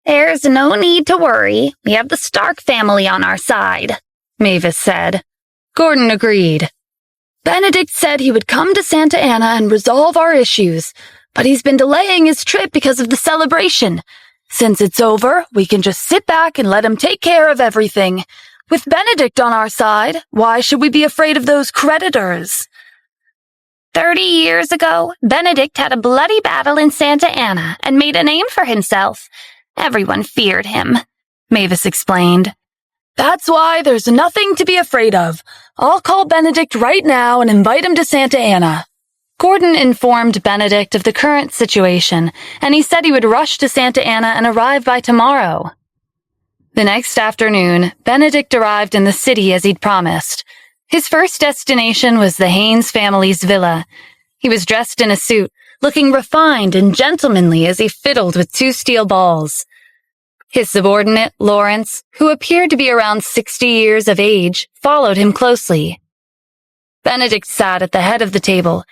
There's no need to worry. We have the Stark family on our side, Mavis said. Gordon agreed. Benedict said he would come to Santa Ana and resolve our issues, but he's been delaying his trip because of the celebration. Since it's over, we can just sit back and let him take care of everything. With Benedict on our side, why should we be afraid of those creditors? 30 years ago, Benedict had a bloody battle in Santa Ana and made a name for himself. Everyone feared him, Mavis explained. That's why there's nothing to be afraid of. I'll call Benedict right now and invite him to Santa Ana. Gordon informed Benedict of the current situation, and he said he would rush to Santa Ana and arrive by tomorrow. The next afternoon, Benedict arrived in the city as he'd promised. His first destination was the Haynes family's villa. He was dressed in a suit, looking refined and gentlemanly as he fiddled with 2 steel balls. His subordinate, Lawrence, who appeared to be around 60 years of age, followed him closely. Benedict sat at the head of the table.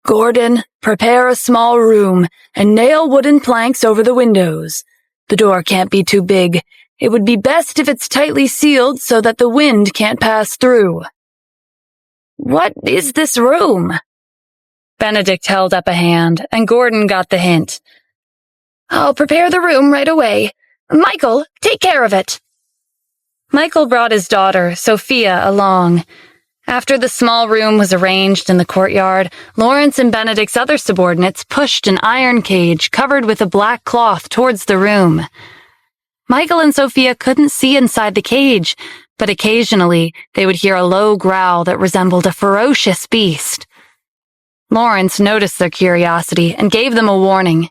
Gordon, prepare a small room and nail wooden planks over the windows. The door can't be too big. It would be best if it's tightly sealed so that the wind can't pass through. What is this room? Benedict held up a hand, and Gordon got the hint. I'll prepare the room right away. Michael, take care of it. Michael brought his daughter, Sophia, along. After the small room was arranged in the courtyard, Lawrence and Benedict's other subordinates pushed an iron cage covered with a black cloth towards the room. Michael and Sophia couldn't see inside the cage, but occasionally they would hear a low growl that resembled a ferocious beast. Lawrence noticed their curiosity and gave them a warning.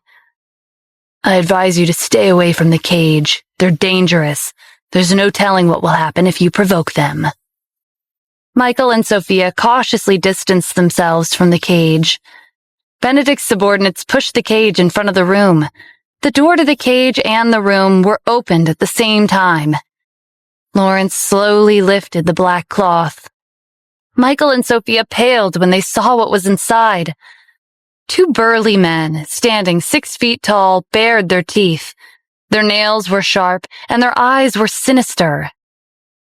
I advise you to stay away from the cage. They're dangerous. There's no telling what will happen if you provoke them. Michael and Sophia cautiously distanced themselves from the cage. Benedict's subordinates pushed the cage in front of the room. The door to the cage and the room were opened at the same time. Lawrence slowly lifted the black cloth. Michael and Sophia paled when they saw what was inside. 2 burly men, standing 6 feet tall, bared their teeth. Their nails were sharp, and their eyes were sinister.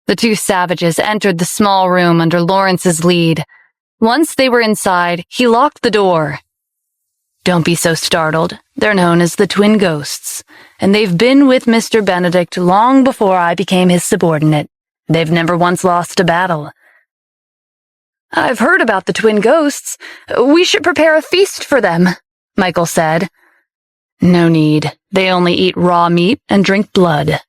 The 2 savages entered the small room under Lawrence's lead. Once they were inside, he locked the door. Don't be so startled. They're known as the Twin Ghosts, and they've been with Mr. Benedict long before I became his subordinate. They've never once lost a battle. I've heard about the Twin Ghosts. We should prepare a feast for them, Michael said. No need. They only eat raw meat and drink blood.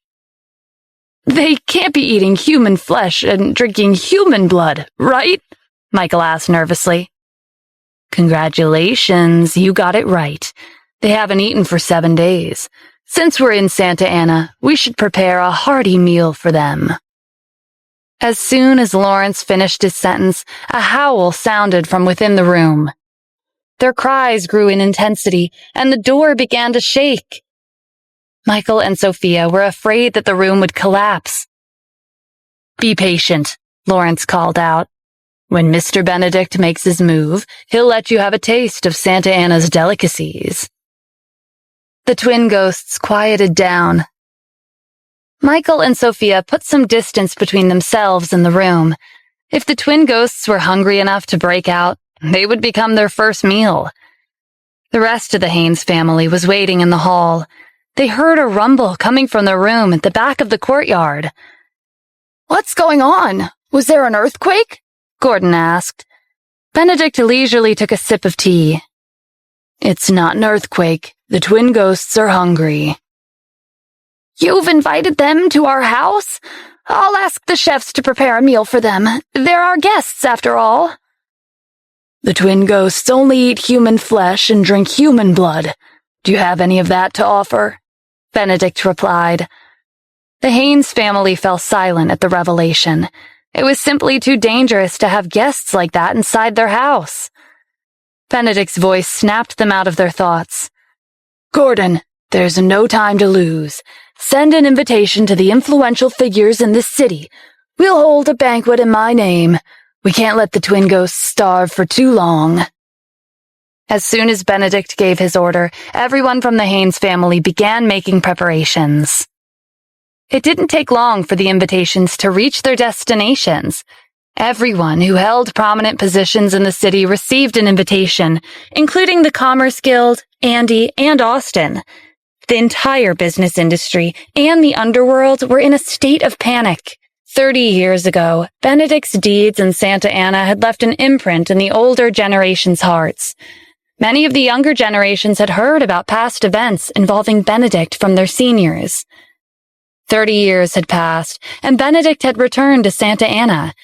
They can't be eating human flesh and drinking human blood, right? Michael asked nervously. Congratulations, you got it right. They haven't eaten for 7 days. Since we're in Santa Ana, we should prepare a hearty meal for them. As soon as Lawrence finished his sentence, a howl sounded from within the room. Their cries grew in intensity, and the door began to shake. Michael and Sophia were afraid that the room would collapse. Be patient, Lawrence called out. When Mr. Benedict makes his move, he'll let you have a taste of Santa Ana's delicacies. The Twin Ghosts quieted down. Michael and Sophia put some distance between themselves and the room. If the Twin Ghosts were hungry enough to break out, they would become their first meal. The rest of the Haynes family was waiting in the hall. They heard a rumble coming from the room at the back of the courtyard. What's going on? Was there an earthquake? Gordon asked. Benedict leisurely took a sip of tea. It's not an earthquake. The Twin Ghosts are hungry. You've invited them to our house? I'll ask the chefs to prepare a meal for them. They're our guests, after all. The Twin Ghosts only eat human flesh and drink human blood. Do you have any of that to offer? Benedict replied. The Haynes family fell silent at the revelation. It was simply too dangerous to have guests like that inside their house. Benedict's voice snapped them out of their thoughts. Gordon, there's no time to lose. Send an invitation to the influential figures in this city. We'll hold a banquet in my name. We can't let the Twin Ghosts starve for too long. As soon as Benedict gave his order, everyone from the Haynes family began making preparations. It didn't take long for the invitations to reach their destinations. Everyone who held prominent positions in the city received an invitation, including the Commerce Guild, Andy, and Austin. The entire business industry and the underworld were in a state of panic. 30 years ago, Benedict's deeds in Santa Ana had left an imprint in the older generation's hearts. Many of the younger generations had heard about past events involving Benedict from their seniors. 30 years had passed, and Benedict had returned to Santa Ana.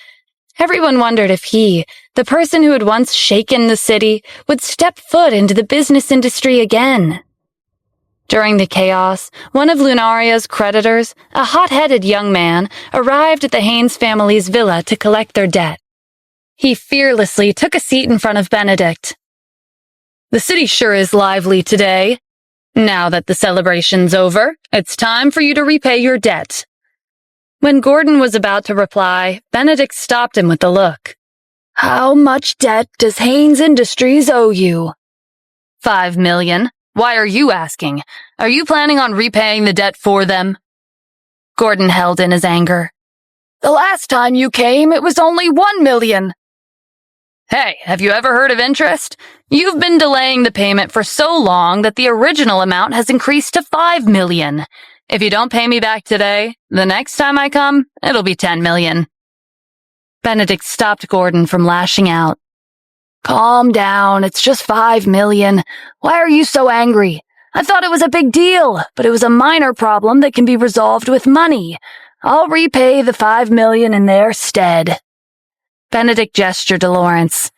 Everyone wondered if he, the person who had once shaken the city, would step foot into the business industry again. During the chaos, one of Lunaria's creditors, a hot-headed young man, arrived at the Haynes family's villa to collect their debt. He fearlessly took a seat in front of Benedict. "The city sure is lively today. Now that the celebration's over, it's time for you to repay your debt." When Gordon was about to reply, Benedict stopped him with a look. "How much debt does Haynes Industries owe you?" "$5 million. Why are you asking? Are you planning on repaying the debt for them?" Gordon held in his anger. "The last time you came, it was only $1 million. Hey, have you ever heard of interest? You've been delaying the payment for so long that the original amount has increased to $5 million. If you don't pay me back today, the next time I come, it'll be $10 million. Benedict stopped Gordon from lashing out. "Calm down, it's just $5 million. Why are you so angry? I thought it was a big deal, but it was a minor problem that can be resolved with money. I'll repay the $5 million in their stead." Benedict gestured to Lawrence.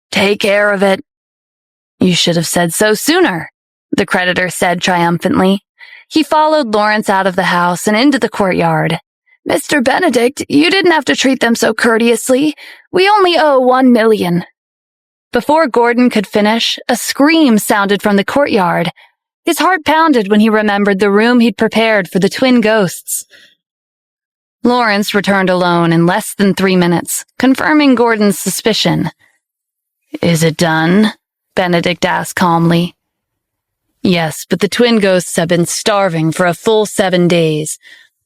"Take care of it." "You should have said so sooner," the creditor said triumphantly. He followed Lawrence out of the house and into the courtyard. "Mr. Benedict, you didn't have to treat them so courteously. We only owe $1 million. Before Gordon could finish, a scream sounded from the courtyard. His heart pounded when he remembered the room he'd prepared for the twin ghosts. Lawrence returned alone in less than 3 minutes, confirming Gordon's suspicion. "Is it done?" Benedict asked calmly. "Yes, but the twin ghosts have been starving for a full 7 days.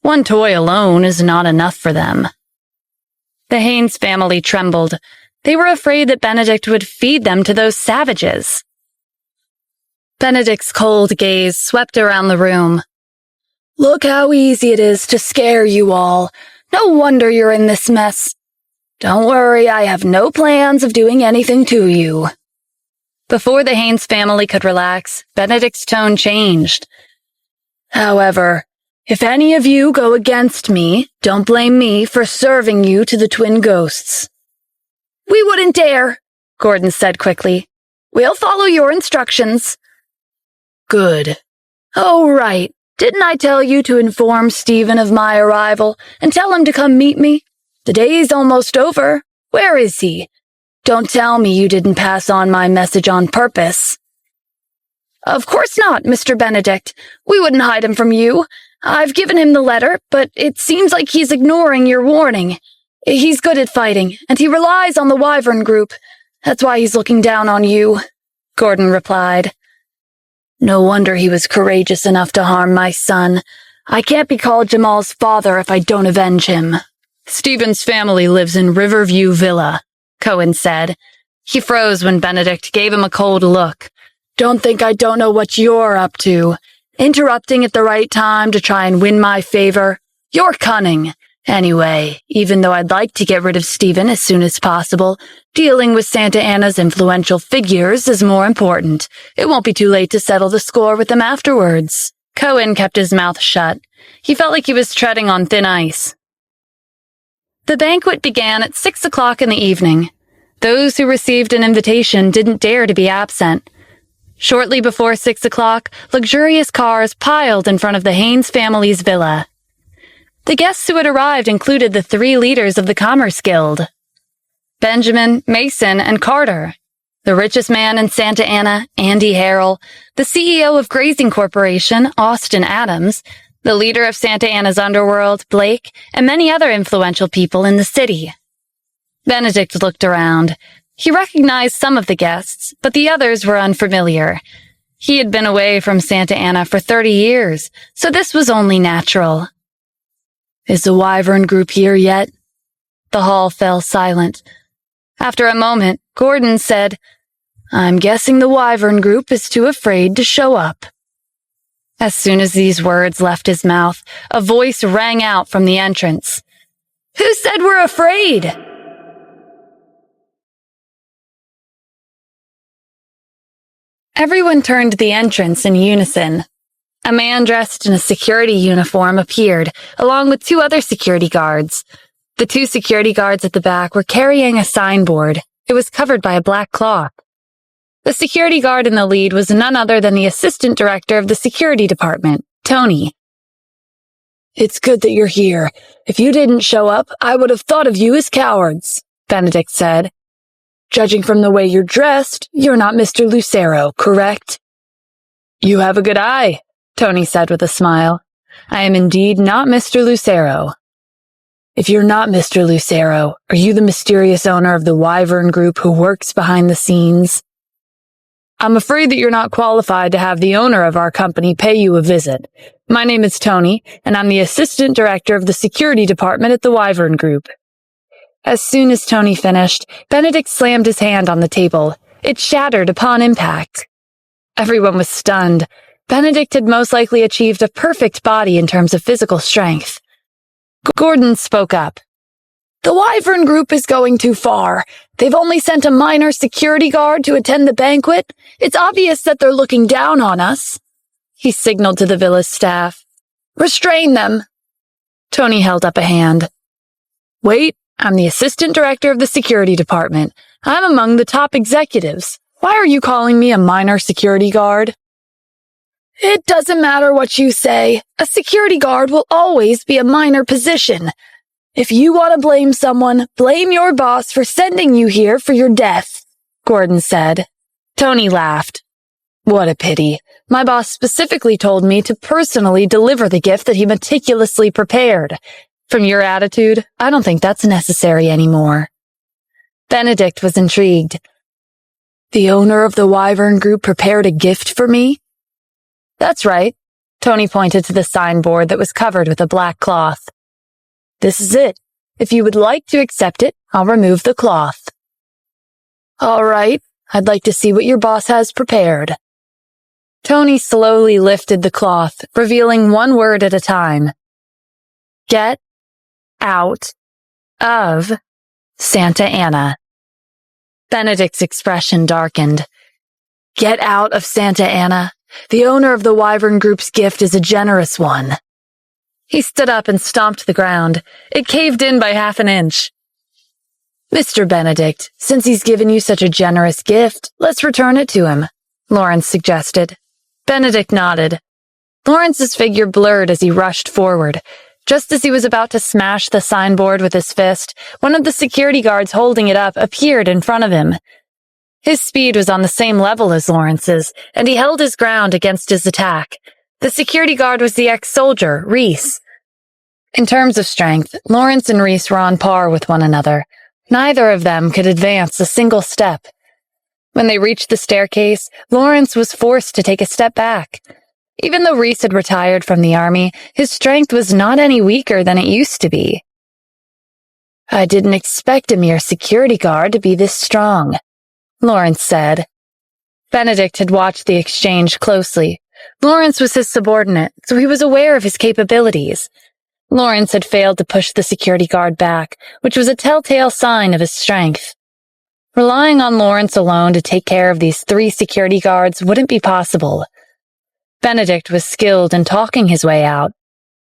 One toy alone is not enough for them." The Haynes family trembled. They were afraid that Benedict would feed them to those savages. Benedict's cold gaze swept around the room. "Look how easy it is to scare you all. No wonder you're in this mess. Don't worry, I have no plans of doing anything to you." Before the Haynes family could relax, Benedict's tone changed. "However, if any of you go against me, don't blame me for serving you to the twin ghosts." "We wouldn't dare," Gordon said quickly. "We'll follow your instructions." "Good. Oh, right. Didn't I tell you to inform Stephen of my arrival and tell him to come meet me? The day's almost over. Where is he? Don't tell me you didn't pass on my message on purpose." "Of course not, Mr. Benedict. We wouldn't hide him from you. I've given him the letter, but it seems like he's ignoring your warning. He's good at fighting, and he relies on the Wyvern group. That's why he's looking down on you," Gordon replied. "No wonder he was courageous enough to harm my son. I can't be called Jamal's father if I don't avenge him." "Stephen's family lives in Riverview Villa," Cohen said. He froze when Benedict gave him a cold look. "Don't think I don't know what you're up to. Interrupting at the right time to try and win my favor. You're cunning. Anyway, even though I'd like to get rid of Stephen as soon as possible, dealing with Santa Ana's influential figures is more important. It won't be too late to settle the score with them afterwards." Cohen kept his mouth shut. He felt like he was treading on thin ice. The banquet began at 6 o'clock in the evening. Those who received an invitation didn't dare to be absent. Shortly before 6 o'clock, luxurious cars piled in front of the Haynes family's villa. The guests who had arrived included the 3 leaders of the Commerce Guild: Benjamin, Mason, and Carter. The richest man in Santa Ana, Andy Harrell. The CEO of Grazing Corporation, Austin Adams. The leader of Santa Ana's underworld, Blake, and many other influential people in the city. Benedict looked around. He recognized some of the guests, but the others were unfamiliar. He had been away from Santa Ana for 30 years, so this was only natural. "Is the Wyvern group here yet?" The hall fell silent. After a moment, Gordon said, "I'm guessing the Wyvern group is too afraid to show up." As soon as these words left his mouth, a voice rang out from the entrance. "Who said we're afraid?" Everyone turned to the entrance in unison. A man dressed in a security uniform appeared, along with 2 other security guards. The 2 security guards at the back were carrying a signboard. It was covered by a black cloth. The security guard in the lead was none other than the assistant director of the security department, Tony. "It's good that you're here. If you didn't show up, I would have thought of you as cowards," Benedict said. "Judging from the way you're dressed, you're not Mr. Lucero, correct?" "You have a good eye," Tony said with a smile. "I am indeed not Mr. Lucero." "If you're not Mr. Lucero, are you the mysterious owner of the Wyvern group who works behind the scenes?" "I'm afraid that you're not qualified to have the owner of our company pay you a visit. My name is Tony, and I'm the assistant director of the security department at the Wyvern group." As soon as Tony finished, Benedict slammed his hand on the table. It shattered upon impact. Everyone was stunned. Benedict had most likely achieved a perfect body in terms of physical strength. Gordon spoke up. "The Wyvern group is going too far. They've only sent a minor security guard to attend the banquet. It's obvious that they're looking down on us." He signaled to the villa's staff. "Restrain them." Tony held up a hand. "Wait, I'm the assistant director of the security department. I'm among the top executives. Why are you calling me a minor security guard?" "It doesn't matter what you say. A security guard will always be a minor position. If you want to blame someone, blame your boss for sending you here for your death," Gordon said. Tony laughed. "What a pity. My boss specifically told me to personally deliver the gift that he meticulously prepared. From your attitude, I don't think that's necessary anymore." Benedict was intrigued. "The owner of the Wyvern group prepared a gift for me?" "That's right." Tony pointed to the signboard that was covered with a black cloth. "This is it. If you would like to accept it, I'll remove the cloth." "All right. I'd like to see what your boss has prepared." Tony slowly lifted the cloth, revealing one word at a time. "Get out of Santa Ana." Benedict's expression darkened. "Get out of Santa Ana? The owner of the Wyvern group's gift is a generous one." He stood up and stomped the ground. It caved in by half an inch. "Mr. Benedict, since he's given you such a generous gift, let's return it to him," Lawrence suggested. Benedict nodded. Lawrence's figure blurred as he rushed forward. Just as he was about to smash the signboard with his fist, one of the security guards holding it up appeared in front of him. His speed was on the same level as Lawrence's, and he held his ground against his attack. The security guard was the ex-soldier, Reese. In terms of strength, Lawrence and Reese were on par with one another. Neither of them could advance a single step. When they reached the staircase, Lawrence was forced to take a step back. Even though Reese had retired from the army, his strength was not any weaker than it used to be. "I didn't expect a mere security guard to be this strong," Lawrence said. Benedict had watched the exchange closely. Lawrence was his subordinate, so he was aware of his capabilities. Lawrence had failed to push the security guard back, which was a telltale sign of his strength. Relying on Lawrence alone to take care of these 3 security guards wouldn't be possible. Benedict was skilled in talking his way out.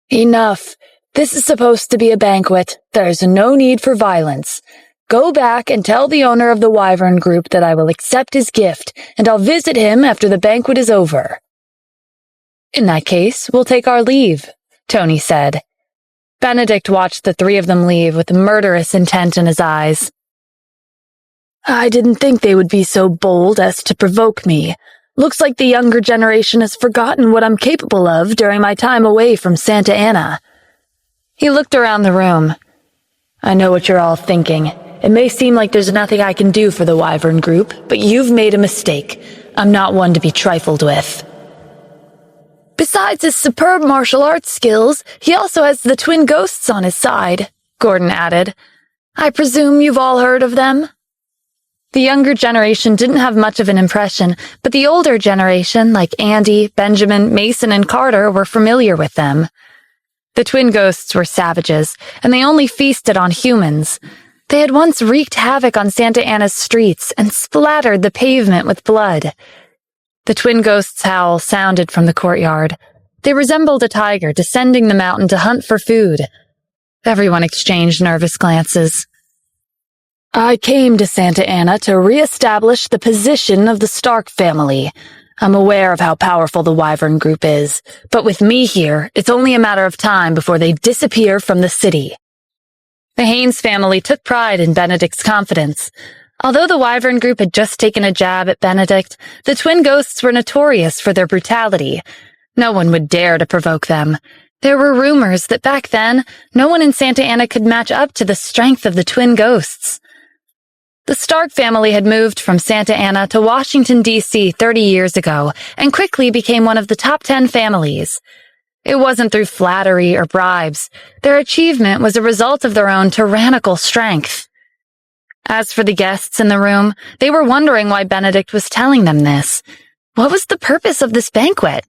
"Enough. This is supposed to be a banquet. There's no need for violence. Go back and tell the owner of the Wyvern group that I will accept his gift, and I'll visit him after the banquet is over." "In that case, we'll take our leave," Tony said. Benedict watched the 3 of them leave with murderous intent in his eyes. "I didn't think they would be so bold as to provoke me. Looks like the younger generation has forgotten what I'm capable of during my time away from Santa Ana." He looked around the room. "I know what you're all thinking. It may seem like there's nothing I can do for the Wyvern Group, but you've made a mistake. I'm not one to be trifled with." "Besides his superb martial arts skills, he also has the twin ghosts on his side," Gordon added. "I presume you've all heard of them?" The younger generation didn't have much of an impression, but the older generation, like Andy, Benjamin, Mason, and Carter, were familiar with them. The twin ghosts were savages, and they only feasted on humans. They had once wreaked havoc on Santa Ana's streets and splattered the pavement with blood. The twin ghosts' howl sounded from the courtyard. They resembled a tiger descending the mountain to hunt for food. Everyone exchanged nervous glances. "I came to Santa Ana to re-establish the position of the Stark family. I'm aware of how powerful the Wyvern Group is, but with me here, it's only a matter of time before they disappear from the city." The Haynes family took pride in Benedict's confidence. Although the Wyvern Group had just taken a jab at Benedict, the twin ghosts were notorious for their brutality. No one would dare to provoke them. There were rumors that back then, no one in Santa Ana could match up to the strength of the twin ghosts. The Stark family had moved from Santa Ana to Washington, D.C. 30 years ago and quickly became one of the top 10 families. It wasn't through flattery or bribes. Their achievement was a result of their own tyrannical strength. As for the guests in the room, they were wondering why Benedict was telling them this. What was the purpose of this banquet?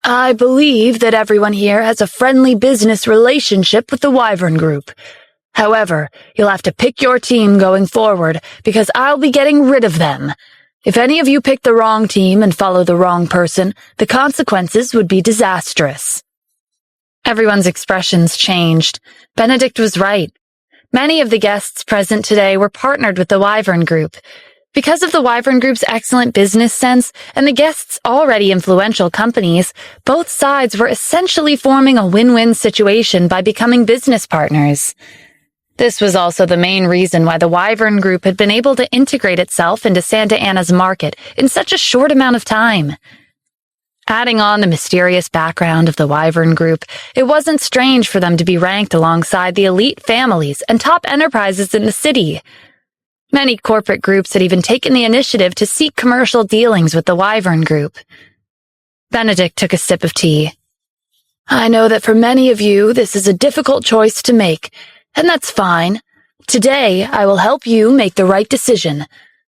"I believe that everyone here has a friendly business relationship with the Wyvern Group. However, you'll have to pick your team going forward, because I'll be getting rid of them. If any of you pick the wrong team and follow the wrong person, the consequences would be disastrous." Everyone's expressions changed. Benedict was right. Many of the guests present today were partnered with the Wyvern Group. Because of the Wyvern Group's excellent business sense and the guests' already influential companies, both sides were essentially forming a win-win situation by becoming business partners. This was also the main reason why the Wyvern Group had been able to integrate itself into Santa Ana's market in such a short amount of time. Adding on the mysterious background of the Wyvern Group, it wasn't strange for them to be ranked alongside the elite families and top enterprises in the city. Many corporate groups had even taken the initiative to seek commercial dealings with the Wyvern Group. Benedict took a sip of tea. "I know that for many of you, this is a difficult choice to make, and that's fine. Today, I will help you make the right decision.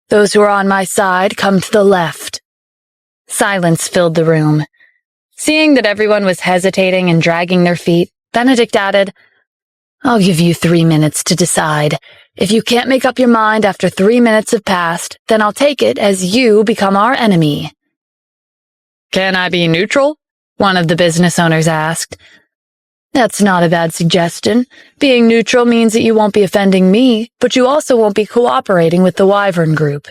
Those who are on my side come to the left." Silence filled the room. Seeing that everyone was hesitating and dragging their feet, Benedict added, "I'll give you 3 minutes to decide. If you can't make up your mind after 3 minutes have passed, then I'll take it as you become our enemy." "Can I be neutral?" one of the business owners asked. "That's not a bad suggestion. Being neutral means that you won't be offending me, but you also won't be cooperating with the Wyvern Group.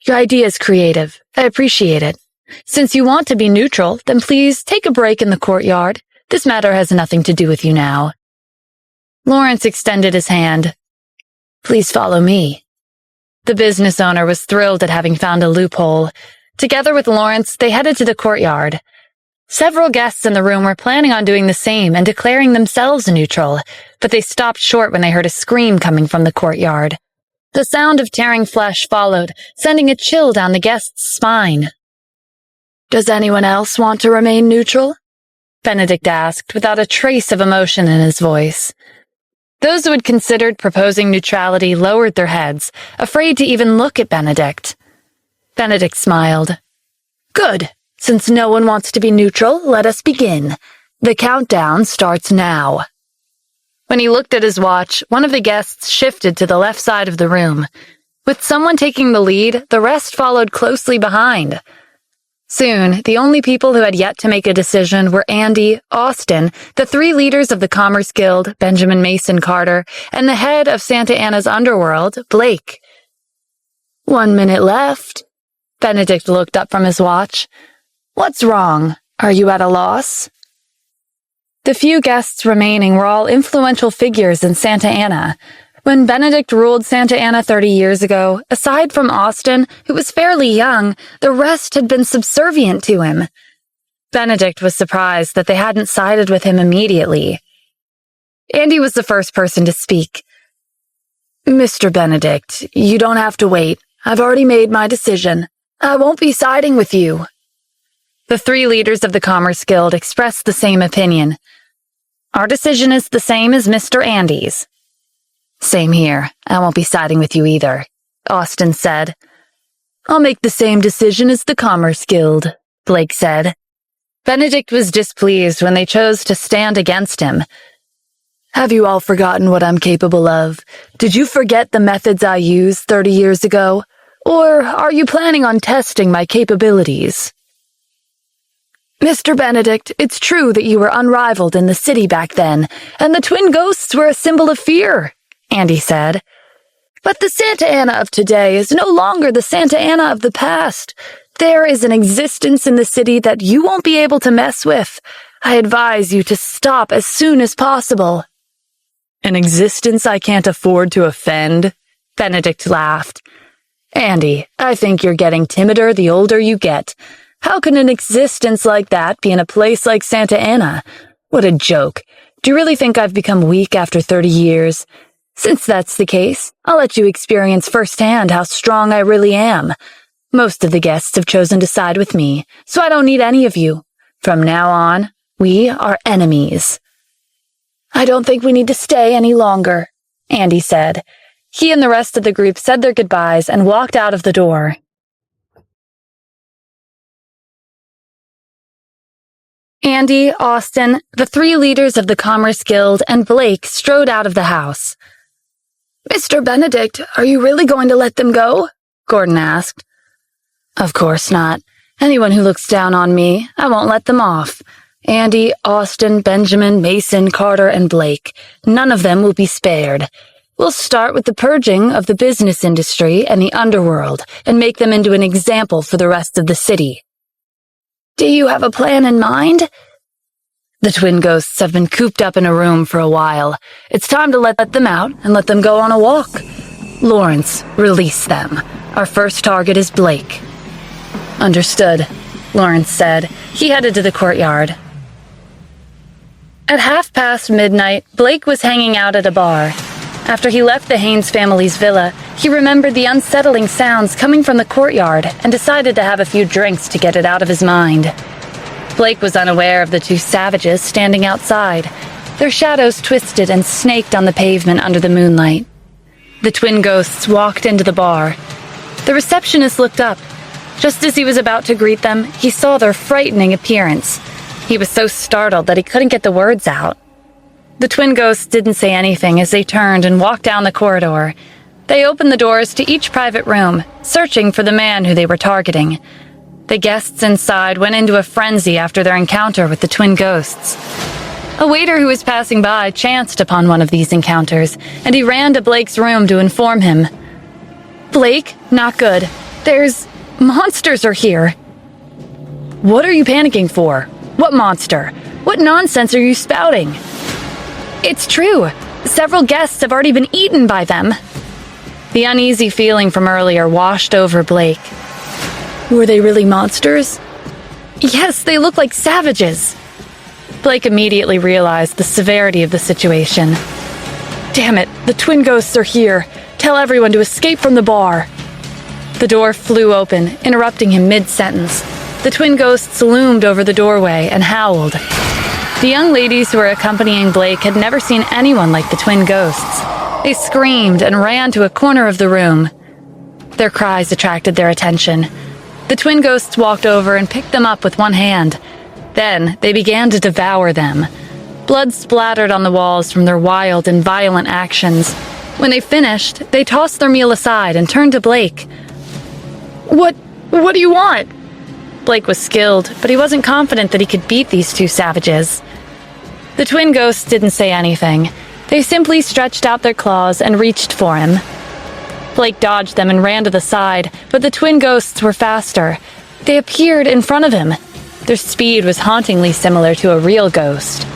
Your idea is creative. I appreciate it. Since you want to be neutral, then please take a break in the courtyard. This matter has nothing to do with you now." Lawrence extended his hand. "Please follow me." The business owner was thrilled at having found a loophole. Together with Lawrence, they headed to the courtyard. Several guests in the room were planning on doing the same and declaring themselves neutral, but they stopped short when they heard a scream coming from the courtyard. The sound of tearing flesh followed, sending a chill down the guest's spine. "Does anyone else want to remain neutral?" Benedict asked, without a trace of emotion in his voice. Those who had considered proposing neutrality lowered their heads, afraid to even look at Benedict. Benedict smiled. "Good. Since no one wants to be neutral, let us begin. The countdown starts now." When he looked at his watch, one of the guests shifted to the left side of the room. With someone taking the lead, the rest followed closely behind. Soon, the only people who had yet to make a decision were Andy, Austin, the 3 leaders of the Commerce Guild, Benjamin Mason Carter, and the head of Santa Ana's underworld, Blake. 1 minute left. Benedict looked up from his watch. "What's wrong? Are you at a loss?" The few guests remaining were all influential figures in Santa Ana. When Benedict ruled Santa Ana 30 years ago, aside from Austin, who was fairly young, the rest had been subservient to him. Benedict was surprised that they hadn't sided with him immediately. Andy was the first person to speak. Mr. Benedict, you don't have to wait. I've already made my decision. I won't be siding with you. The 3 leaders of the Commerce Guild expressed the same opinion. Our decision is the same as Mr. Andy's. Same here. I won't be siding with you either, Austin said. I'll make the same decision as the Commerce Guild, Blake said. Benedict was displeased when they chose to stand against him. Have you all forgotten what I'm capable of? Did you forget the methods I used 30 years ago? Or are you planning on testing my capabilities? Mr. Benedict, it's true that you were unrivaled in the city back then, and the twin ghosts were a symbol of fear, Andy said. But the Santa Ana of today is no longer the Santa Ana of the past. There is an existence in the city that you won't be able to mess with. I advise you to stop as soon as possible. An existence I can't afford to offend? Benedict laughed. Andy, I think you're getting timider the older you get. How can an existence like that be in a place like Santa Ana? What a joke. Do you really think I've become weak after 30 years? Since that's the case, I'll let you experience firsthand how strong I really am. Most of the guests have chosen to side with me, so I don't need any of you. From now on, we are enemies. I don't think we need to stay any longer, Andy said. He and the rest of the group said their goodbyes and walked out of the door. Andy, Austin, the 3 leaders of the Commerce Guild, and Blake strode out of the house. Mr. Benedict, are you really going to let them go? Gordon asked. Of course not. Anyone who looks down on me, I won't let them off. Andy, Austin, Benjamin, Mason, Carter, and Blake. None of them will be spared. We'll start with the purging of the business industry and the underworld and make them into an example for the rest of the city. Do you have a plan in mind? The twin ghosts have been cooped up in a room for a while. It's time to let them out and let them go on a walk. Lawrence, release them. Our first target is Blake. Understood, Lawrence said. He headed to the courtyard. At midnight, Blake was hanging out at a bar. After he left the Haynes family's villa, he remembered the unsettling sounds coming from the courtyard and decided to have a few drinks to get it out of his mind. Blake was unaware of the 2 savages standing outside. Their shadows twisted and snaked on the pavement under the moonlight. The twin ghosts walked into the bar. The receptionist looked up. Just as he was about to greet them, he saw their frightening appearance. He was so startled that he couldn't get the words out. The twin ghosts didn't say anything as they turned and walked down the corridor. They opened the doors to each private room, searching for the man who they were targeting. The guests inside went into a frenzy after their encounter with the twin ghosts. A waiter who was passing by chanced upon one of these encounters, and he ran to Blake's room to inform him. Blake, not good. Monsters are here. What are you panicking for? What monster? What nonsense are you spouting? It's true. Several guests have already been eaten by them. The uneasy feeling from earlier washed over Blake. Were they really monsters? Yes, they look like savages. Blake immediately realized the severity of the situation. Damn it, the twin ghosts are here. Tell everyone to escape from the bar. The door flew open, interrupting him mid-sentence. The twin ghosts loomed over the doorway and howled. The young ladies who were accompanying Blake had never seen anyone like the twin ghosts. They screamed and ran to a corner of the room. Their cries attracted their attention. The twin ghosts walked over and picked them up with one hand. Then they began to devour them. Blood splattered on the walls from their wild and violent actions. When they finished, they tossed their meal aside and turned to Blake. What do you want? Blake was skilled, but he wasn't confident that he could beat these 2 savages. The twin ghosts didn't say anything. They simply stretched out their claws and reached for him. Blake dodged them and ran to the side, but the twin ghosts were faster. They appeared in front of him. Their speed was hauntingly similar to a real ghost.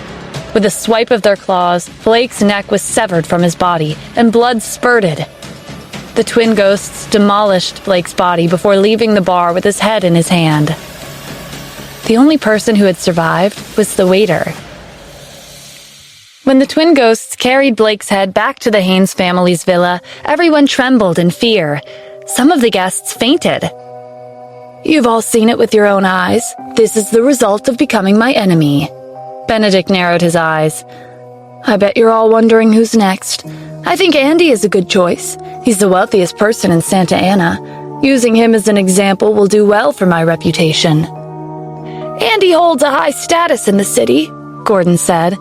With a swipe of their claws, Blake's neck was severed from his body, and blood spurted. The twin ghosts demolished Blake's body before leaving the bar with his head in his hand. The only person who had survived was the waiter. When the twin ghosts carried Blake's head back to the Haynes family's villa, everyone trembled in fear. Some of the guests fainted. "You've all seen it with your own eyes. This is the result of becoming my enemy." Benedict narrowed his eyes. "I bet you're all wondering who's next. I think Andy is a good choice. He's the wealthiest person in Santa Ana. Using him as an example will do well for my reputation." "Andy holds a high status in the city," Gordon said.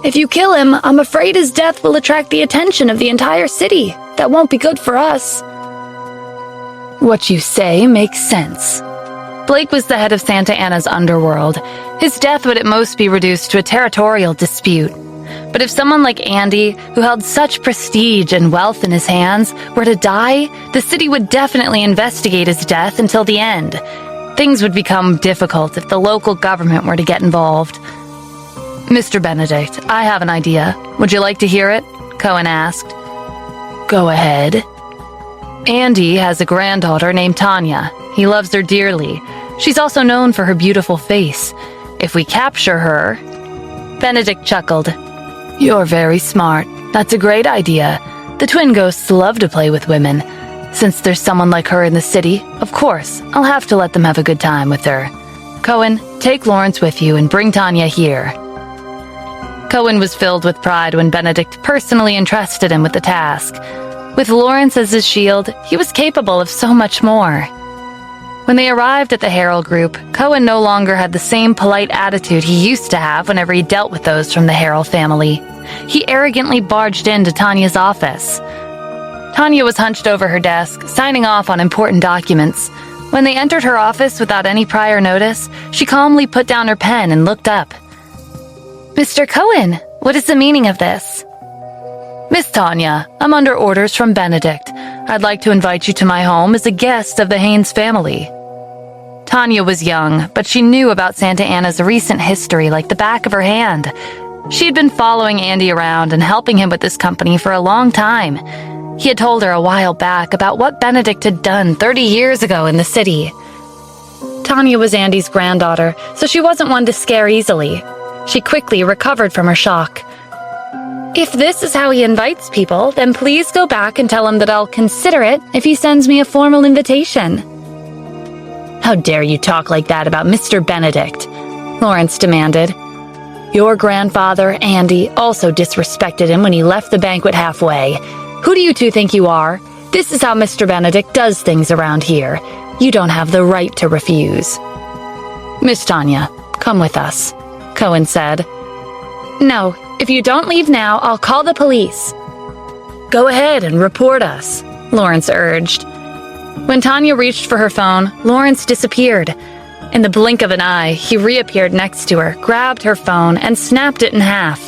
"If you kill him, I'm afraid his death will attract the attention of the entire city. That won't be good for us." "What you say makes sense." Blake was the head of Santa Ana's underworld. His death would at most be reduced to a territorial dispute. But if someone like Andy, who held such prestige and wealth in his hands, were to die, the city would definitely investigate his death until the end. Things would become difficult if the local government were to get involved. "Mr. Benedict, I have an idea. Would you like to hear it?" Cohen asked. "Go ahead." "Andy has a granddaughter named Tanya. He loves her dearly. She's also known for her beautiful face. If we capture her..." Benedict chuckled. "You're very smart. That's a great idea. The twin ghosts love to play with women. Since there's someone like her in the city, of course, I'll have to let them have a good time with her. Cohen, take Lawrence with you and bring Tanya here." Cohen was filled with pride when Benedict personally entrusted him with the task. With Lawrence as his shield, he was capable of so much more. When they arrived at the Harrell group, Cohen no longer had the same polite attitude he used to have whenever he dealt with those from the Harrell family. He arrogantly barged into Tanya's office. Tanya was hunched over her desk, signing off on important documents. When they entered her office without any prior notice, she calmly put down her pen and looked up. "Mr. Cohen, what is the meaning of this?" "Miss Tanya, I'm under orders from Benedict. I'd like to invite you to my home as a guest of the Haynes family." Tanya was young, but she knew about Santa Ana's recent history like the back of her hand. She had been following Andy around and helping him with this company for a long time. He had told her a while back about what Benedict had done 30 years ago in the city. Tanya was Andy's granddaughter, so she wasn't one to scare easily. She quickly recovered from her shock. "If this is how he invites people, then please go back and tell him that I'll consider it if he sends me a formal invitation." "How dare you talk like that about Mr. Benedict?" Lawrence demanded. "Your grandfather, Andy, also disrespected him when he left the banquet halfway. Who do you two think you are? This is how Mr. Benedict does things around here. You don't have the right to refuse." "Miss Tanya, come with us," Cohen said. "No, if you don't leave now, I'll call the police." "Go ahead and report us," Lawrence urged. When Tanya reached for her phone, Lawrence disappeared. In the blink of an eye, he reappeared next to her, grabbed her phone, and snapped it in half.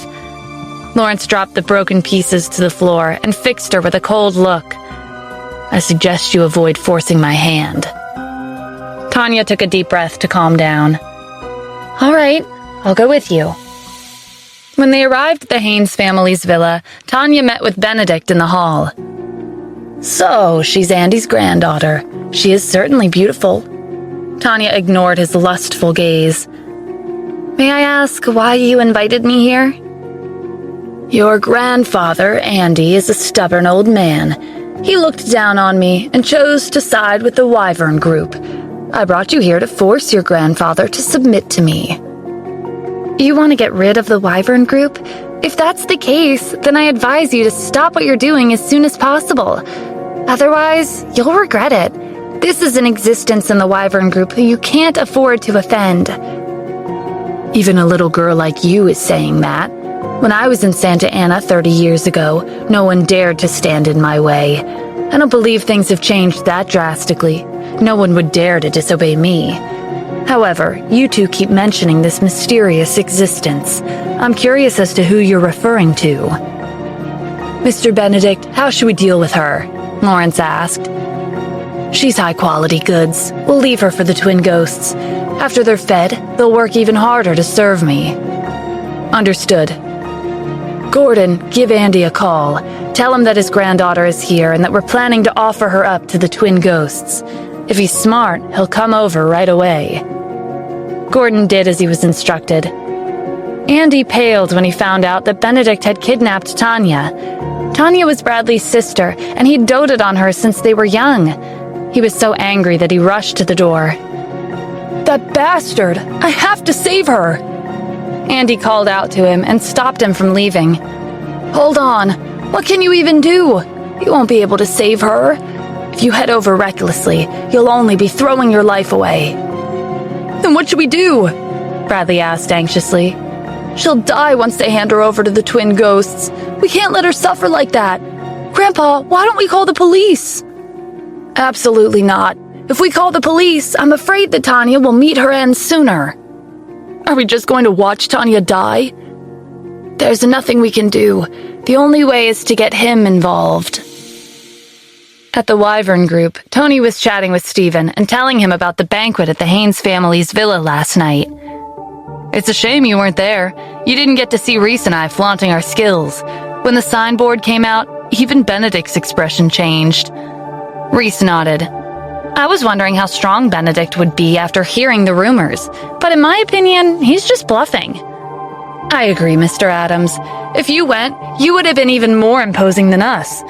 Lawrence dropped the broken pieces to the floor and fixed her with a cold look. "I suggest you avoid forcing my hand." Tanya took a deep breath to calm down. "All right, I'll go with you." When they arrived at the Haynes family's villa, Tanya met with Benedict in the hall. "So, she's Andy's granddaughter. She is certainly beautiful." Tanya ignored his lustful gaze. "May I ask why you invited me here?" "Your grandfather, Andy, is a stubborn old man. He looked down on me and chose to side with the Wyvern group. I brought you here to force your grandfather to submit to me." "You want to get rid of the Wyvern group? If that's the case, then I advise you to stop what you're doing as soon as possible. Otherwise, you'll regret it. This is an existence in the Wyvern group who you can't afford to offend." "Even a little girl like you is saying that. When I was in Santa Ana 30 years ago, no one dared to stand in my way. I don't believe things have changed that drastically. No one would dare to disobey me. However, you two keep mentioning this mysterious existence. I'm curious as to who you're referring to." "Mr. Benedict, how should we deal with her?" Lawrence asked. "She's high-quality goods. We'll leave her for the twin ghosts. After they're fed, they'll work even harder to serve me." "Understood." "Gordon, give Andy a call. Tell him that his granddaughter is here and that we're planning to offer her up to the twin ghosts. If he's smart, he'll come over right away." Gordon did as he was instructed. Andy paled when he found out that Benedict had kidnapped Tanya. Tanya was Bradley's sister, and he'd doted on her since they were young. He was so angry that he rushed to the door. "That bastard! I have to save her!" Andy called out to him and stopped him from leaving. "Hold on. What can you even do? You won't be able to save her. If you head over recklessly, you'll only be throwing your life away." "Then what should we do?" Bradley asked anxiously. "She'll die once they hand her over to the twin ghosts. We can't let her suffer like that. Grandpa, why don't we call the police?" "Absolutely not. If we call the police, I'm afraid that Tanya will meet her end sooner." "Are we just going to watch Tanya die?" "There's nothing we can do. The only way is to get him involved." At the Wyvern group, Tony was chatting with Stephen and telling him about the banquet at the Haynes family's villa last night. "It's a shame you weren't there. You didn't get to see Reese and I flaunting our skills. When the signboard came out, even Benedict's expression changed." Reese nodded. "I was wondering how strong Benedict would be after hearing the rumors, but in my opinion, he's just bluffing." "I agree, Mr. Adams. If you went, you would have been even more imposing than us.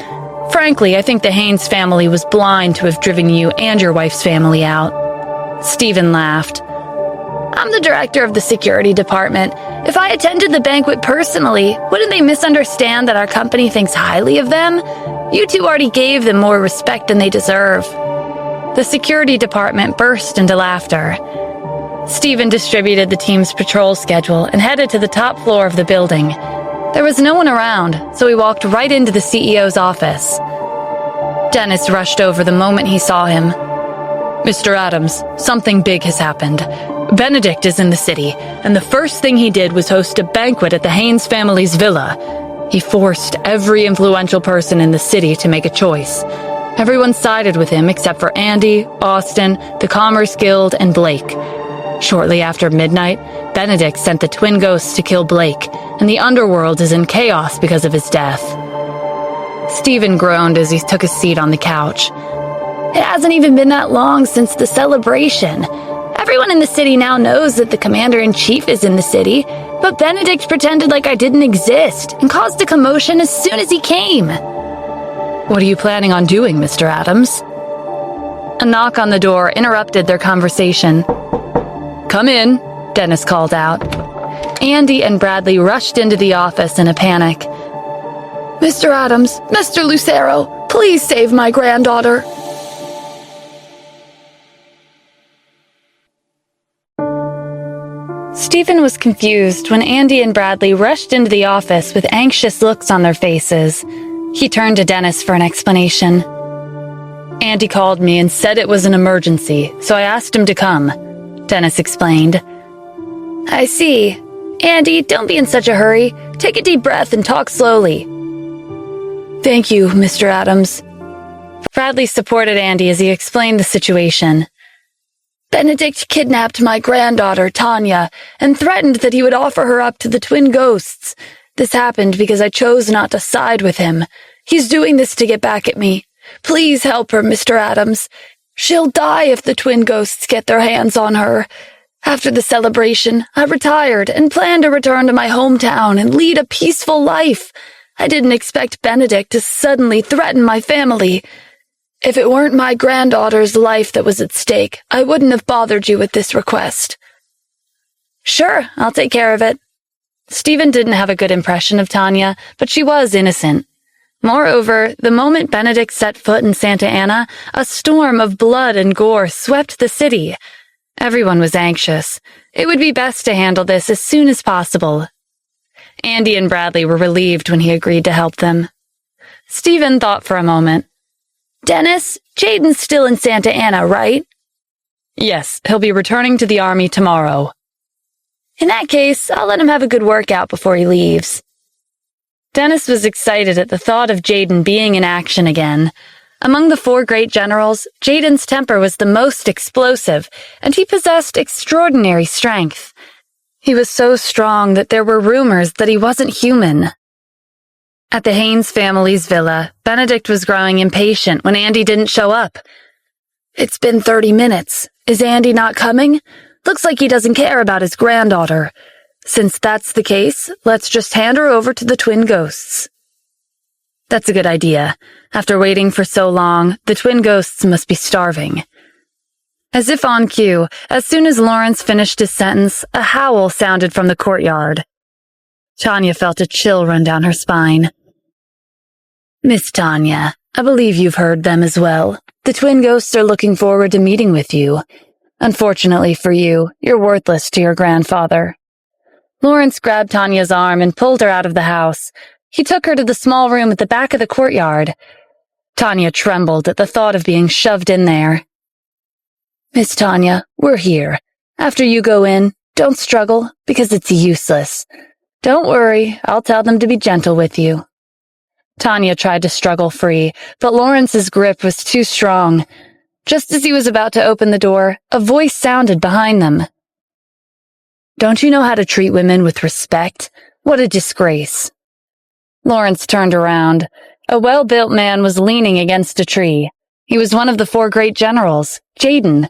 Frankly, I think the Haynes family was blind to have driven you and your wife's family out." Stephen laughed. "I'm the director of the security department. If I attended the banquet personally, wouldn't they misunderstand that our company thinks highly of them? You two already gave them more respect than they deserve." The security department burst into laughter. Stephen distributed the team's patrol schedule and headed to the top floor of the building. There was no one around, so he walked right into the CEO's office. Dennis rushed over the moment he saw him. "Mr. Adams, something big has happened. Benedict is in the city, and the first thing he did was host a banquet at the Haynes family's villa. He forced every influential person in the city to make a choice. Everyone sided with him except for Andy, Austin, the Commerce Guild, and Blake. Shortly after midnight, Benedict sent the twin ghosts to kill Blake, and the underworld is in chaos because of his death." Stephen groaned as he took a seat on the couch. "It hasn't even been that long since the celebration. Everyone in the city now knows that the commander-in-chief is in the city, but Benedict pretended like I didn't exist and caused a commotion as soon as he came." "What are you planning on doing, Mr. Adams?" A knock on the door interrupted their conversation. "Come in," Dennis called out. Andy and Bradley rushed into the office in a panic. "Mr. Adams, Mr. Lucero, please save my granddaughter." Stephen was confused when Andy and Bradley rushed into the office with anxious looks on their faces. He turned to Dennis for an explanation. "Andy called me and said it was an emergency, so I asked him to come," Dennis explained. "I see. Andy, don't be in such a hurry. Take a deep breath and talk slowly." "Thank you, Mr. Adams." Bradley supported Andy as he explained the situation. "Benedict kidnapped my granddaughter, Tanya, and threatened that he would offer her up to the twin ghosts. This happened because I chose not to side with him. He's doing this to get back at me. Please help her, Mr. Adams. She'll die if the twin ghosts get their hands on her. After the celebration, I retired and planned to return to my hometown and lead a peaceful life. I didn't expect Benedict to suddenly threaten my family. If it weren't my granddaughter's life that was at stake, I wouldn't have bothered you with this request." "Sure, I'll take care of it." Stephen didn't have a good impression of Tanya, but she was innocent. Moreover, the moment Benedict set foot in Santa Ana, a storm of blood and gore swept the city. Everyone was anxious. It would be best to handle this as soon as possible. Andy and Bradley were relieved when he agreed to help them. Stephen thought for a moment. "Dennis, Jaden's still in Santa Ana, right?" "Yes, he'll be returning to the army tomorrow." "In that case, I'll let him have a good workout before he leaves." Dennis was excited at the thought of Jaden being in action again. Among the 4 great generals, Jaden's temper was the most explosive, and he possessed extraordinary strength. He was so strong that there were rumors that he wasn't human. At the Haynes family's villa, Benedict was growing impatient when Andy didn't show up. "It's been 30 minutes. Is Andy not coming? Looks like he doesn't care about his granddaughter. Since that's the case, let's just hand her over to the twin ghosts. That's a good idea. After waiting for so long, the twin ghosts must be starving. As if on cue, as soon as Lawrence finished his sentence, a howl sounded from the courtyard. Tanya felt a chill run down her spine. Miss Tanya, I believe you've heard them as well. The twin ghosts are looking forward to meeting with you. Unfortunately for you, you're worthless to your grandfather. Lawrence grabbed Tanya's arm and pulled her out of the house. He took her to the small room at the back of the courtyard. Tanya trembled at the thought of being shoved in there. Miss Tanya, we're here. After you go in, don't struggle, because it's useless. Don't worry, I'll tell them to be gentle with you. Tanya tried to struggle free, but Lawrence's grip was too strong. Just as he was about to open the door, a voice sounded behind them. Don't you know how to treat women with respect? What a disgrace. Lawrence turned around. A well-built man was leaning against a tree. He was one of the 4 great generals, Jaden.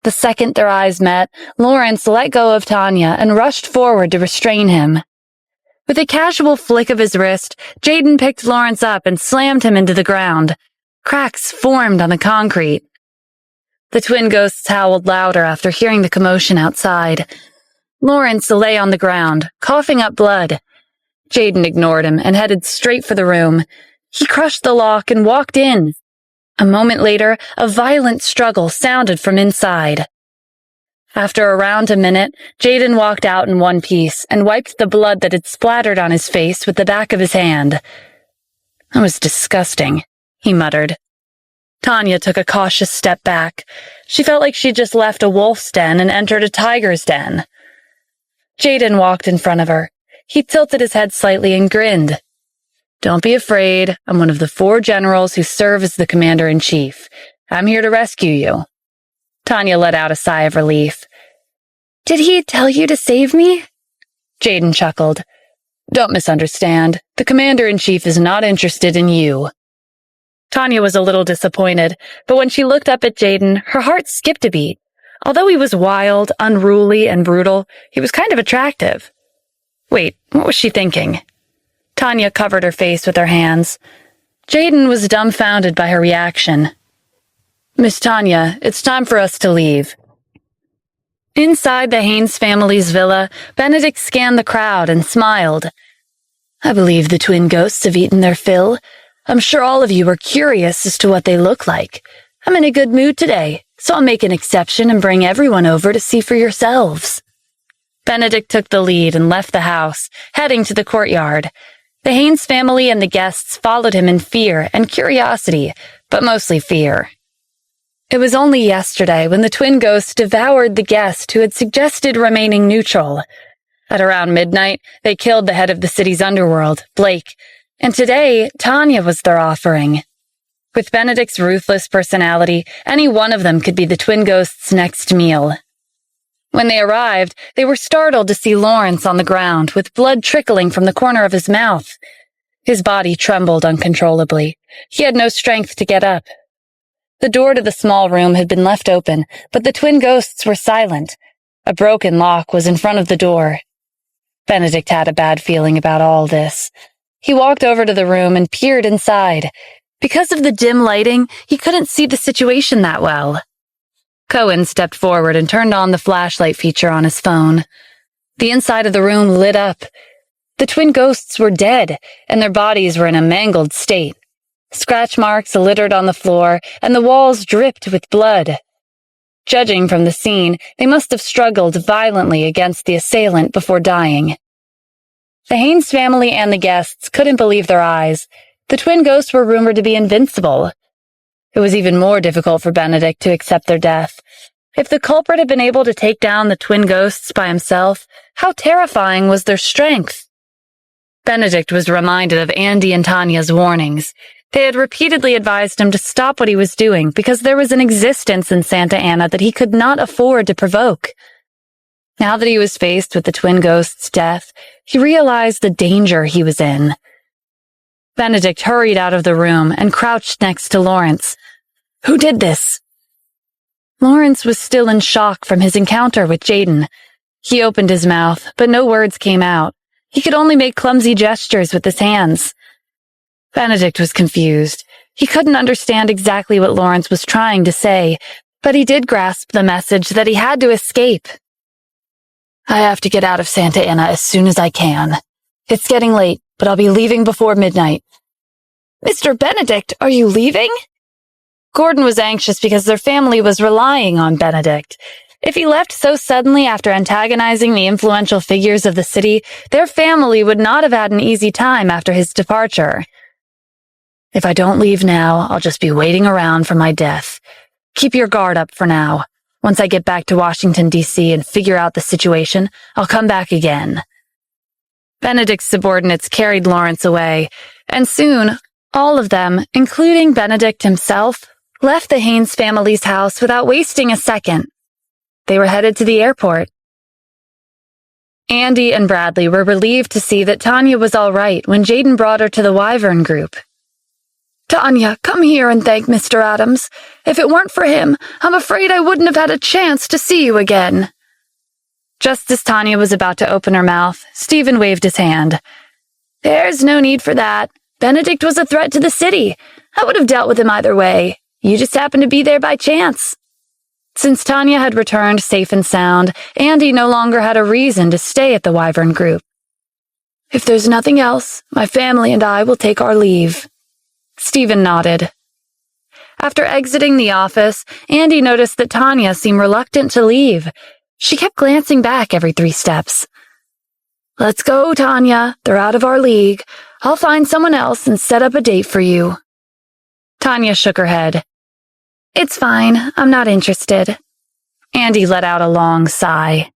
The second their eyes met, Lawrence let go of Tanya and rushed forward to restrain him. With a casual flick of his wrist, Jaden picked Lawrence up and slammed him into the ground. Cracks formed on the concrete. The twin ghosts howled louder after hearing the commotion outside. Lawrence lay on the ground, coughing up blood. Jaden ignored him and headed straight for the room. He crushed the lock and walked in. A moment later, a violent struggle sounded from inside. After around a minute, Jaden walked out in one piece and wiped the blood that had splattered on his face with the back of his hand. That was disgusting, he muttered. Tanya took a cautious step back. She felt like she'd just left a wolf's den and entered a tiger's den. Jaden walked in front of her. He tilted his head slightly and grinned. Don't be afraid. I'm one of the 4 generals who serve as the commander-in-chief. I'm here to rescue you. Tanya let out a sigh of relief. Did he tell you to save me? Jaden chuckled. Don't misunderstand. The commander-in-chief is not interested in you. Tanya was a little disappointed, but when she looked up at Jaden, her heart skipped a beat. Although he was wild, unruly, and brutal, he was kind of attractive. Wait, what was she thinking? Tanya covered her face with her hands. Jaden was dumbfounded by her reaction. Miss Tanya, it's time for us to leave. Inside the Haynes family's villa, Benedict scanned the crowd and smiled. I believe the twin ghosts have eaten their fill. I'm sure all of you are curious as to what they look like. I'm in a good mood today, so I'll make an exception and bring everyone over to see for yourselves. Benedict took the lead and left the house, heading to the courtyard. The Haynes family and the guests followed him in fear and curiosity, but mostly fear. It was only yesterday when the twin ghosts devoured the guest who had suggested remaining neutral. At around midnight, they killed the head of the city's underworld, Blake, and today, Tanya was their offering. With Benedict's ruthless personality, any one of them could be the twin ghosts' next meal. When they arrived, they were startled to see Lawrence on the ground with blood trickling from the corner of his mouth. His body trembled uncontrollably. He had no strength to get up. The door to the small room had been left open, but the twin ghosts were silent. A broken lock was in front of the door. Benedict had a bad feeling about all this. He walked over to the room and peered inside. Because of the dim lighting, he couldn't see the situation that well. Cohen stepped forward and turned on the flashlight feature on his phone. The inside of the room lit up. The twin ghosts were dead, and their bodies were in a mangled state. Scratch marks littered on the floor, and the walls dripped with blood. Judging from the scene, they must have struggled violently against the assailant before dying. The Haynes family and the guests couldn't believe their eyes. The twin ghosts were rumored to be invincible. It was even more difficult for Benedict to accept their death. If the culprit had been able to take down the twin ghosts by himself, how terrifying was their strength? Benedict was reminded of Andy and Tanya's warnings. They had repeatedly advised him to stop what he was doing because there was an existence in Santa Ana that he could not afford to provoke. Now that he was faced with the twin ghost's death, he realized the danger he was in. Benedict hurried out of the room and crouched next to Lawrence. Who did this? Lawrence was still in shock from his encounter with Jaden. He opened his mouth, but no words came out. He could only make clumsy gestures with his hands. Benedict was confused. He couldn't understand exactly what Lawrence was trying to say, but he did grasp the message that he had to escape. I have to get out of Santa Ana as soon as I can. It's getting late, but I'll be leaving before midnight. Mr. Benedict, are you leaving? Gordon was anxious because their family was relying on Benedict. If he left so suddenly after antagonizing the influential figures of the city, their family would not have had an easy time after his departure. If I don't leave now, I'll just be waiting around for my death. Keep your guard up for now. Once I get back to Washington, D.C. and figure out the situation, I'll come back again. Benedict's subordinates carried Lawrence away, and soon, all of them, including Benedict himself, left the Haynes family's house without wasting a second. They were headed to the airport. Andy and Bradley were relieved to see that Tanya was all right when Jaden brought her to the Wyvern group. Tanya, come here and thank Mr. Adams. If it weren't for him, I'm afraid I wouldn't have had a chance to see you again. Just as Tanya was about to open her mouth, Stephen waved his hand. There's no need for that. Benedict was a threat to the city. I would have dealt with him either way. You just happened to be there by chance. Since Tanya had returned safe and sound, Andy no longer had a reason to stay at the Wyvern group. If there's nothing else, my family and I will take our leave. Stephen nodded. After exiting the office, Andy noticed that Tanya seemed reluctant to leave. She kept glancing back every 3 steps. Let's go, Tanya. They're out of our league. I'll find someone else and set up a date for you. Tanya shook her head. It's fine. I'm not interested. Andy let out a long sigh.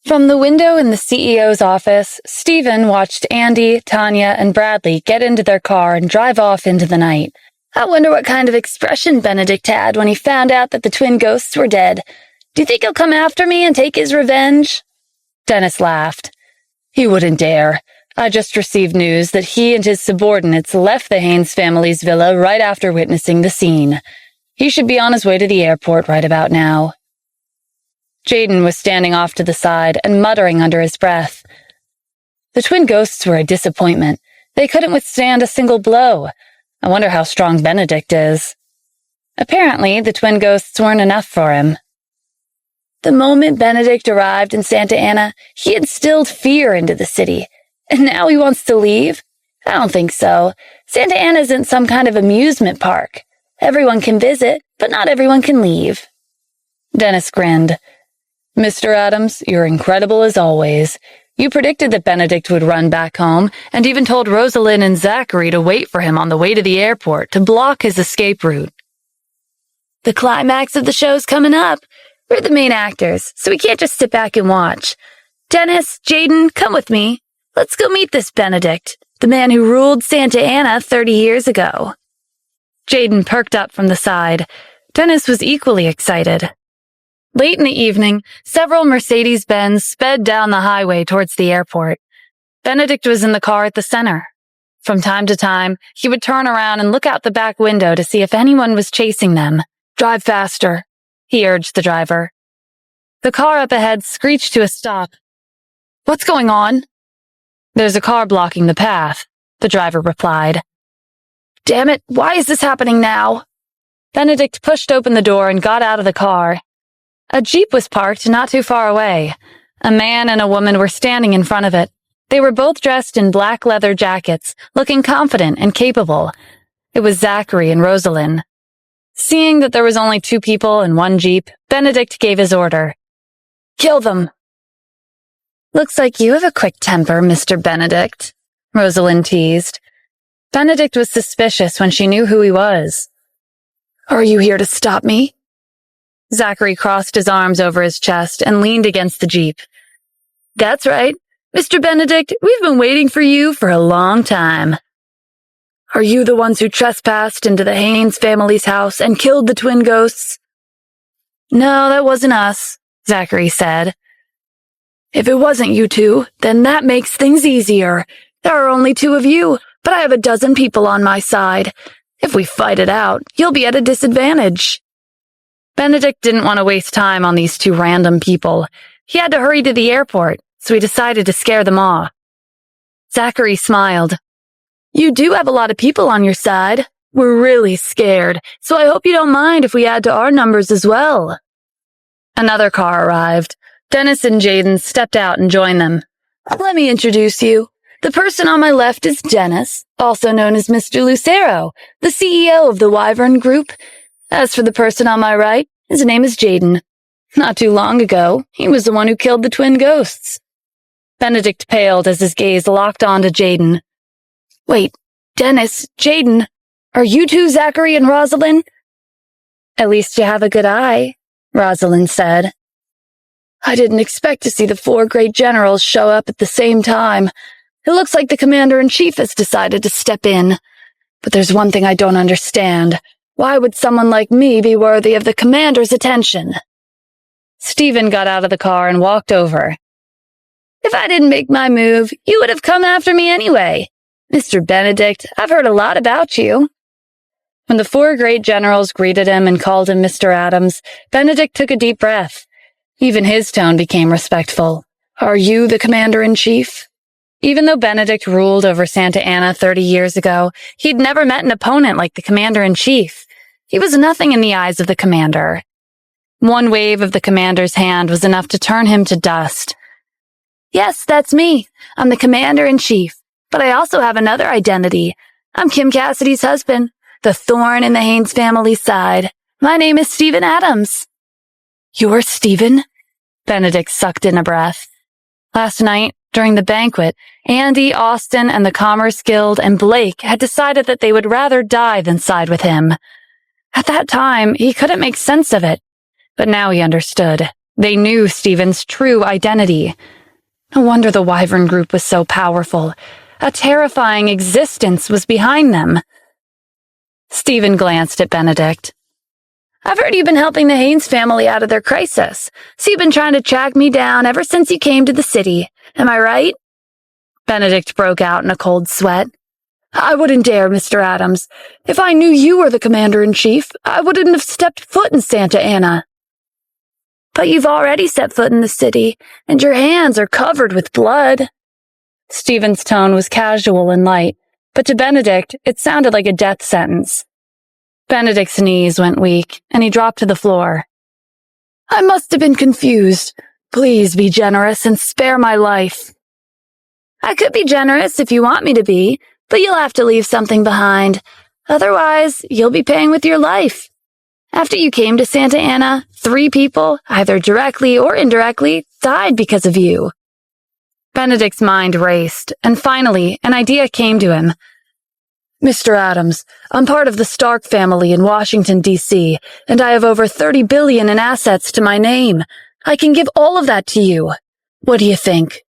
From the window in the CEO's office, Stephen watched Andy, Tanya, and Bradley get into their car and drive off into the night. I wonder what kind of expression Benedict had when he found out that the twin ghosts were dead. Do you think he'll come after me and take his revenge? Dennis laughed. He wouldn't dare. I just received news that he and his subordinates left the Haynes family's villa right after witnessing the scene. He should be on his way to the airport right about now. Jaden was standing off to the side and muttering under his breath. The twin ghosts were a disappointment. They couldn't withstand a single blow. I wonder how strong Benedict is. Apparently, the twin ghosts weren't enough for him. The moment Benedict arrived in Santa Ana, he instilled fear into the city. And now he wants to leave? I don't think so. Santa Ana isn't some kind of amusement park. Everyone can visit, but not everyone can leave. Dennis grinned. Mr. Adams, you're incredible as always. You predicted that Benedict would run back home, and even told Rosalind and Zachary to wait for him on the way to the airport to block his escape route. The climax of the show's coming up. We're the main actors, so we can't just sit back and watch. Dennis, Jaden, come with me. Let's go meet this Benedict, the man who ruled Santa Ana 30 years ago. Jaden perked up from the side. Dennis was equally excited. Late in the evening, several Mercedes-Benz sped down the highway towards the airport. Benedict was in the car at the center. From time to time, he would turn around and look out the back window to see if anyone was chasing them. Drive faster, he urged the driver. The car up ahead screeched to a stop. What's going on? There's a car blocking the path, the driver replied. Damn it, why is this happening now? Benedict pushed open the door and got out of the car. A Jeep was parked not too far away. A man and a woman were standing in front of it. They were both dressed in black leather jackets, looking confident and capable. It was Zachary and Rosalind. Seeing that there was only 2 people and 1 Jeep, Benedict gave his order. Kill them. Looks like you have a quick temper, Mr. Benedict, Rosalind teased. Benedict was suspicious when she knew who he was. Are you here to stop me? Zachary crossed his arms over his chest and leaned against the Jeep. That's right. Mr. Benedict, we've been waiting for you for a long time. Are you the ones who trespassed into the Haynes family's house and killed the twin ghosts? No, that wasn't us, Zachary said. If it wasn't you two, then that makes things easier. There are only 2 of you, but I have a dozen people on my side. If we fight it out, you'll be at a disadvantage. Benedict didn't want to waste time on these two random people. He had to hurry to the airport, so he decided to scare them off. Zachary smiled. You do have a lot of people on your side. We're really scared, so I hope you don't mind if we add to our numbers as well. Another car arrived. Dennis and Jaden stepped out and joined them. Let me introduce you. The person on my left is Dennis, also known as Mr. Lucero, the CEO of the Wyvern Group. As for the person on my right, his name is Jaden. Not too long ago, he was the one who killed the twin ghosts. Benedict paled as his gaze locked onto Jaden. Wait, Dennis, Jaden, are you two Zachary and Rosalind? At least you have a good eye, Rosalind said. I didn't expect to see the 4 great generals show up at the same time. It looks like the commander-in-chief has decided to step in. But there's one thing I don't understand. Why would someone like me be worthy of the commander's attention? Stephen got out of the car and walked over. If I didn't make my move, you would have come after me anyway. Mr. Benedict, I've heard a lot about you. When the 4 great generals greeted him and called him Mr. Adams, Benedict took a deep breath. Even his tone became respectful. Are you the commander-in-chief? Even though Benedict ruled over Santa Ana 30 years ago, he'd never met an opponent like the commander-in-chief. He was nothing in the eyes of the commander. One wave of the commander's hand was enough to turn him to dust. Yes, that's me. I'm the commander-in-chief. But I also have another identity. I'm Kim Cassidy's husband, the thorn in the Haynes family's side. My name is Stephen Adams. You're Stephen? Benedict sucked in a breath. Last night, during the banquet, Andy, Austin, and the Commerce Guild and Blake had decided that they would rather die than side with him. At that time, he couldn't make sense of it. But now he understood. They knew Stephen's true identity. No wonder the Wyvern Group was so powerful. A terrifying existence was behind them. Stephen glanced at Benedict. I've heard you've been helping the Haynes family out of their crisis, so you've been trying to track me down ever since you came to the city. Am I right? Benedict broke out in a cold sweat. I wouldn't dare, Mr. Adams. If I knew you were the commander-in-chief, I wouldn't have stepped foot in Santa Ana. But you've already set foot in the city, and your hands are covered with blood. Stephen's tone was casual and light, but to Benedict, it sounded like a death sentence. Benedict's knees went weak, and he dropped to the floor. I must have been confused. Please be generous and spare my life. I could be generous if you want me to be, but you'll have to leave something behind. Otherwise, you'll be paying with your life. After you came to Santa Ana, 3 people, either directly or indirectly, died because of you. Benedict's mind raced, and finally, an idea came to him. Mr. Adams, I'm part of the Stark family in Washington, D.C., and I have over $30 billion in assets to my name. I can give all of that to you. What do you think?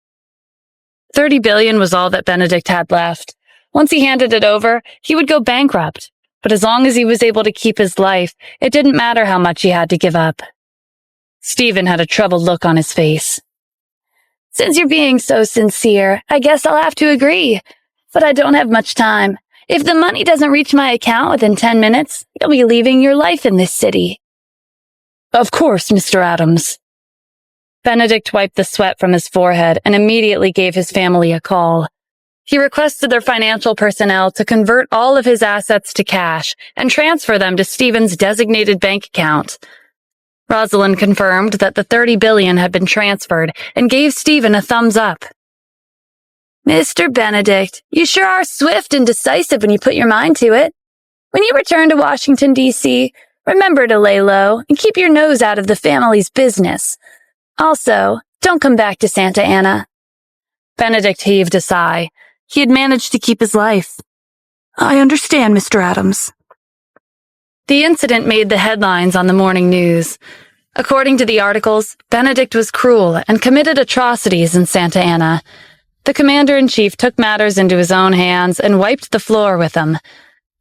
$30 billion was all that Benedict had left. Once he handed it over, he would go bankrupt. But as long as he was able to keep his life, it didn't matter how much he had to give up. Stephen had a troubled look on his face. Since you're being so sincere, I guess I'll have to agree. But I don't have much time. If the money doesn't reach my account within 10 minutes, you'll be leaving your life in this city. Of course, Mr. Adams. Benedict wiped the sweat from his forehead and immediately gave his family a call. He requested their financial personnel to convert all of his assets to cash and transfer them to Stephen's designated bank account. Rosalind confirmed that the $30 billion had been transferred and gave Stephen a thumbs up. Mr. Benedict, you sure are swift and decisive when you put your mind to it. When you return to Washington, D.C., remember to lay low and keep your nose out of the family's business. Also, don't come back to Santa Ana. Benedict heaved a sigh. He had managed to keep his life. I understand, Mr. Adams. The incident made the headlines on the morning news. According to the articles, Benedict was cruel and committed atrocities in Santa Ana. The commander-in-chief took matters into his own hands and wiped the floor with them.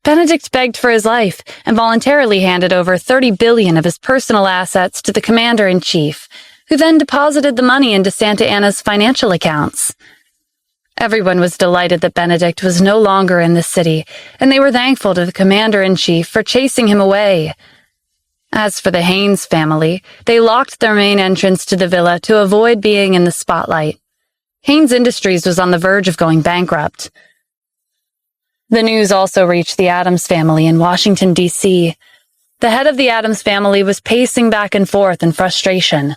Benedict begged for his life and voluntarily handed over $30 billion of his personal assets to the commander-in-chief, who then deposited the money into Santa Ana's financial accounts. Everyone was delighted that Benedict was no longer in the city, and they were thankful to the commander-in-chief for chasing him away. As for the Haynes family, they locked their main entrance to the villa to avoid being in the spotlight. Haynes Industries was on the verge of going bankrupt. The news also reached the Addams family in Washington, D.C. The head of the Addams family was pacing back and forth in frustration.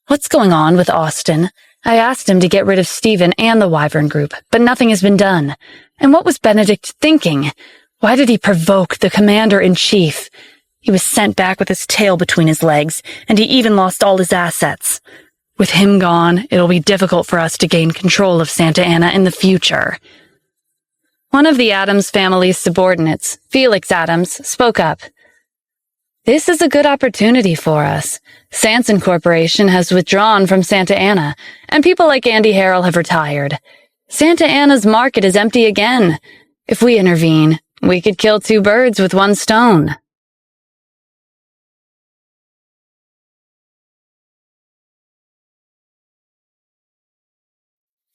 "What's going on with Austin? I asked him to get rid of Stephen and the Wyvern Group, but nothing has been done. And what was Benedict thinking? Why did he provoke the commander-in-chief? He was sent back with his tail between his legs, and he even lost all his assets. With him gone, it'll be difficult for us to gain control of Santa Ana in the future." One of the Addams family's subordinates, Felix Addams, spoke up. "This is a good opportunity for us. Sanson Corporation has withdrawn from Santa Ana, and people like Andy Harrell have retired. Santa Ana's market is empty again. If we intervene, we could kill two birds with one stone."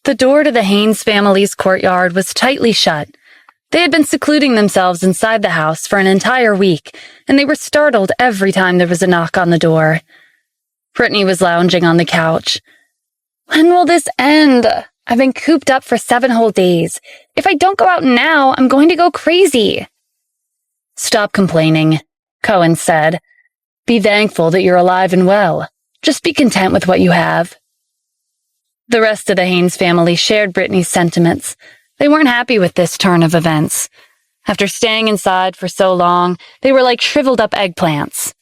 The door to the Haynes family's courtyard was tightly shut. They had been secluding themselves inside the house for an entire week, and they were startled every time there was a knock on the door. Brittany was lounging on the couch. "When will this end? I've been cooped up for 7 whole days. If I don't go out now, I'm going to go crazy." "Stop complaining," Cohen said. "Be thankful that you're alive and well. Just be content with what you have." The rest of the Haynes family shared Brittany's sentiments. They weren't happy with this turn of events. After staying inside for so long, they were like shriveled-up eggplants.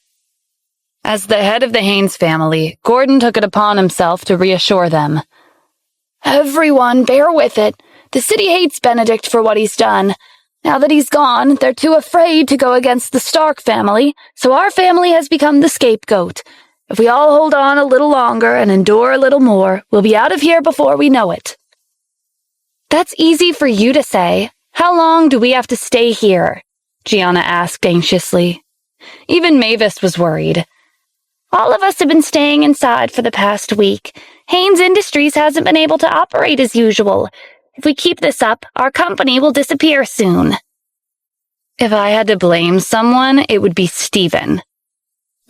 As the head of the Haynes family, Gordon took it upon himself to reassure them. "Everyone, bear with it. The city hates Benedict for what he's done. Now that he's gone, they're too afraid to go against the Stark family, so our family has become the scapegoat. If we all hold on a little longer and endure a little more, we'll be out of here before we know it." "That's easy for you to say. How long do we have to stay here?" Gianna asked anxiously. Even Mavis was worried. "All of us have been staying inside for the past week. Haynes Industries hasn't been able to operate as usual. If we keep this up, our company will disappear soon." "If I had to blame someone, it would be Stephen,"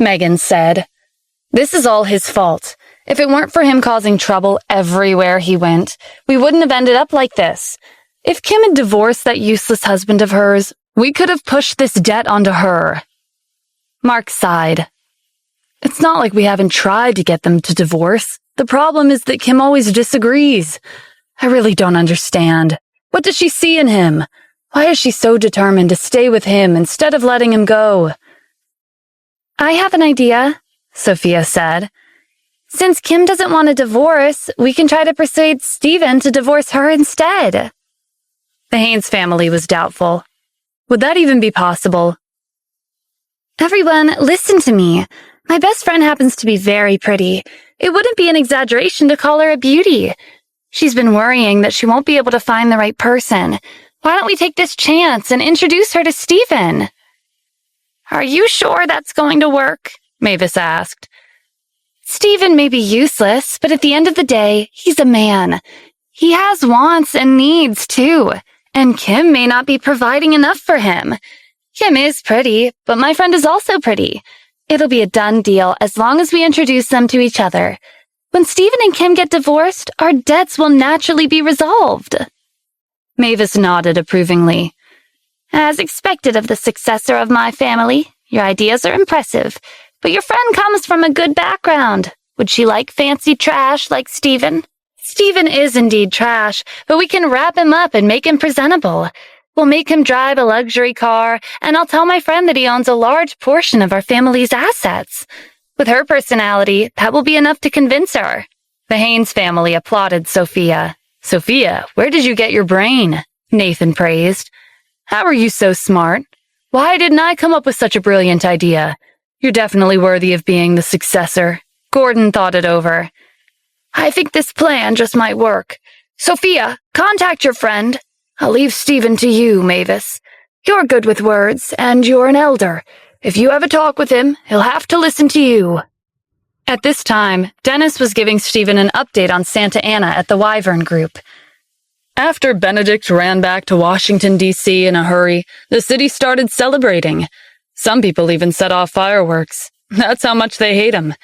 Megan said. "This is all his fault. If it weren't for him causing trouble everywhere he went, we wouldn't have ended up like this. If Kim had divorced that useless husband of hers, we could have pushed this debt onto her." Mark sighed. "It's not like we haven't tried to get them to divorce. The problem is that Kim always disagrees. I really don't understand. What does she see in him? Why is she so determined to stay with him instead of letting him go?" "I have an idea," Sophia said. "Since Kim doesn't want a divorce, we can try to persuade Stephen to divorce her instead." The Haynes family was doubtful. Would that even be possible? "Everyone, listen to me. My best friend happens to be very pretty. It wouldn't be an exaggeration to call her a beauty. She's been worrying that she won't be able to find the right person. Why don't we take this chance and introduce her to Stephen?" "Are you sure that's going to work?" Mavis asked. "Stephen may be useless, but at the end of the day, he's a man. He has wants and needs, too, and Kim may not be providing enough for him. Kim is pretty, but my friend is also pretty. It'll be a done deal as long as we introduce them to each other. When Stephen and Kim get divorced, our debts will naturally be resolved." Mavis nodded approvingly. "As expected of the successor of my family, your ideas are impressive. But your friend comes from a good background. Would she like fancy trash like Stephen?" "Stephen is indeed trash, but we can wrap him up and make him presentable. We'll make him drive a luxury car, and I'll tell my friend that he owns a large portion of our family's assets. With her personality, that will be enough to convince her." The Haynes family applauded Sophia. "Sophia, where did you get your brain?" Nathan praised. "How are you so smart? Why didn't I come up with such a brilliant idea? You're definitely worthy of being the successor." Gordon thought it over. "I think this plan just might work. Sophia, contact your friend. I'll leave Stephen to you, Mavis. You're good with words, and you're an elder. If you have a talk with him, he'll have to listen to you." At this time, Dennis was giving Stephen an update on Santa Ana at the Wyvern Group. "After Benedict ran back to Washington, D.C. in a hurry, the city started celebrating. Some people even set off fireworks. That's how much they hate him.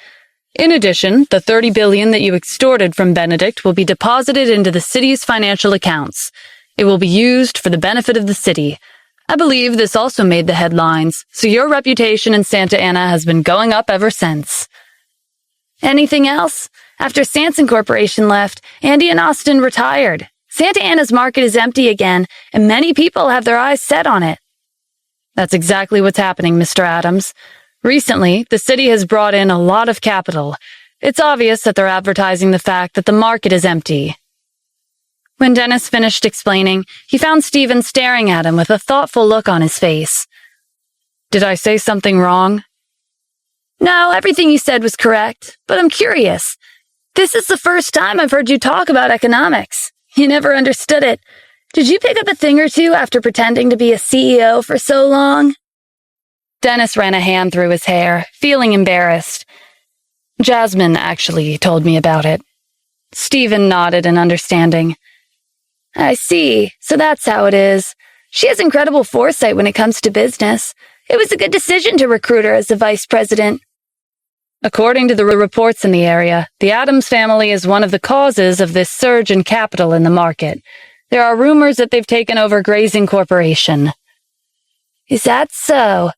In addition, the $30 billion that you extorted from Benedict will be deposited into the city's financial accounts. It will be used for the benefit of the city. I believe this also made the headlines, so your reputation in Santa Ana has been going up ever since. Anything else? After Sanson Corporation left, Andy and Austin retired. Santa Ana's market is empty again, and many people have their eyes set on it. That's exactly what's happening, Mr. Adams. Recently, the city has brought in a lot of capital. It's obvious that they're advertising the fact that the market is empty. When Dennis finished explaining, he found Stephen staring at him with a thoughtful look on his face. Did I say something wrong? No, everything you said was correct, but I'm curious. This is the first time I've heard you talk about economics. You never understood it. Did you pick up a thing or two after pretending to be a CEO for so long? Dennis ran a hand through his hair, feeling embarrassed. Jasmine actually told me about it. Stephen nodded in understanding. I see, so that's how it is. She has incredible foresight when it comes to business. It was a good decision to recruit her as the vice president. According to the reports in the area, the Adams family is one of the causes of this surge in capital in the market. There are rumors that they've taken over Grazing Corporation. Is that so?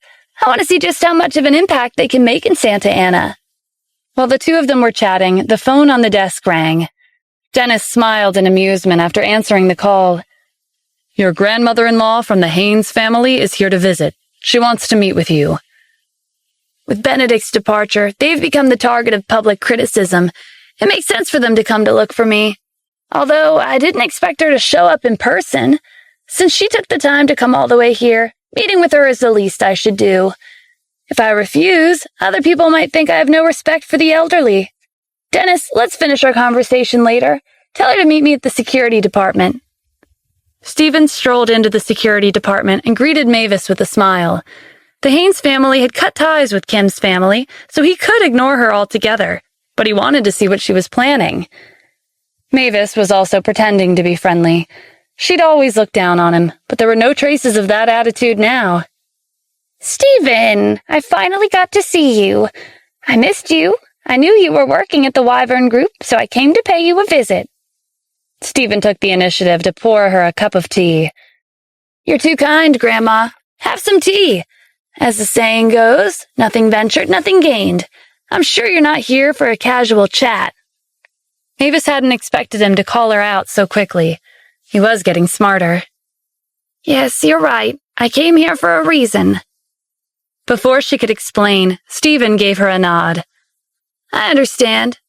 I want to see just how much of an impact they can make in Santa Ana. While the two of them were chatting, the phone on the desk rang. Dennis smiled in amusement after answering the call. Your grandmother-in-law from the Haynes family is here to visit. She wants to meet with you. With Benedict's departure, they've become the target of public criticism. It makes sense for them to come to look for me. Although I didn't expect her to show up in person. Since she took the time to come all the way here, meeting with her is the least I should do. If I refuse, other people might think I have no respect for the elderly. Dennis, let's finish our conversation later. Tell her to meet me at the security department. Stephen strolled into the security department and greeted Mavis with a smile. The Haynes family had cut ties with Kim's family, so he could ignore her altogether, but he wanted to see what she was planning. Mavis was also pretending to be friendly. She'd always looked down on him, but there were no traces of that attitude now. Stephen, I finally got to see you. I missed you. I knew you were working at the Wyvern Group, so I came to pay you a visit. Stephen took the initiative to pour her a cup of tea. You're too kind, Grandma. Have some tea. As the saying goes, nothing ventured, nothing gained. I'm sure you're not here for a casual chat. Mavis hadn't expected him to call her out so quickly. He was getting smarter. Yes, you're right. I came here for a reason. Before she could explain, Stephen gave her a nod. I understand.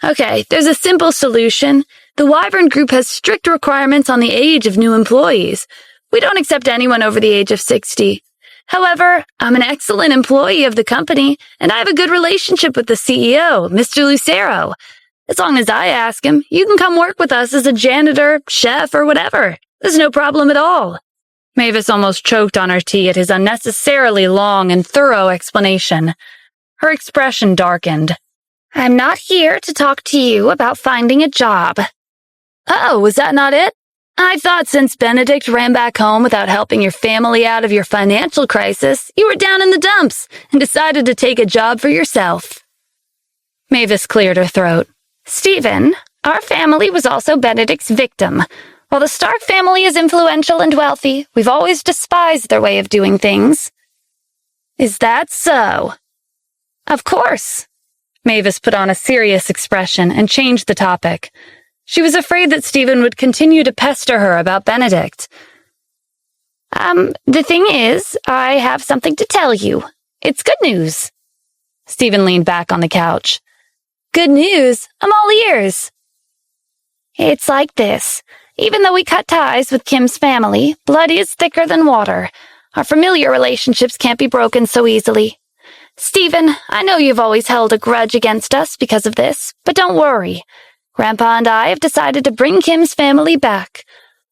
Okay, there's a simple solution. The Wyvern Group has strict requirements on the age of new employees. We don't accept anyone over the age of 60. However, I'm an excellent employee of the company, and I have a good relationship with the CEO, Mr. Lucero. As long as I ask him, you can come work with us as a janitor, chef, or whatever. There's no problem at all. Mavis almost choked on her tea at his unnecessarily long and thorough explanation. Her expression darkened. I'm not here to talk to you about finding a job. Oh, was that not it? I thought since Benedict ran back home without helping your family out of your financial crisis, you were down in the dumps and decided to take a job for yourself. Mavis cleared her throat. Stephen, our family was also Benedict's victim. While the Stark family is influential and wealthy, we've always despised their way of doing things. Is that so? Of course. Mavis put on a serious expression and changed the topic. She was afraid that Stephen would continue to pester her about Benedict. The thing is, I have something to tell you. It's good news. Stephen leaned back on the couch. Good news? I'm all ears. It's like this. Even though we cut ties with Kim's family, blood is thicker than water. Our familiar relationships can't be broken so easily. Stephen, I know you've always held a grudge against us because of this, but don't worry. Grandpa and I have decided to bring Kim's family back.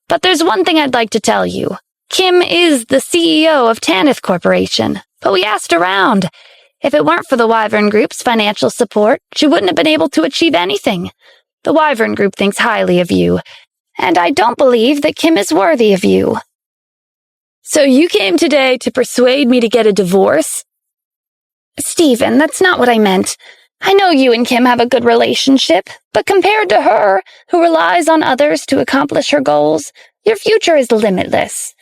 But there's one thing I'd like to tell you. Kim is the CEO of Tanith Corporation, but we asked around. If it weren't for the Wyvern Group's financial support, she wouldn't have been able to achieve anything. The Wyvern Group thinks highly of you, and I don't believe that Kim is worthy of you. So you came today to persuade me to get a divorce? Stephen, that's not what I meant. I know you and Kim have a good relationship, but compared to her, who relies on others to accomplish her goals, your future is limitless.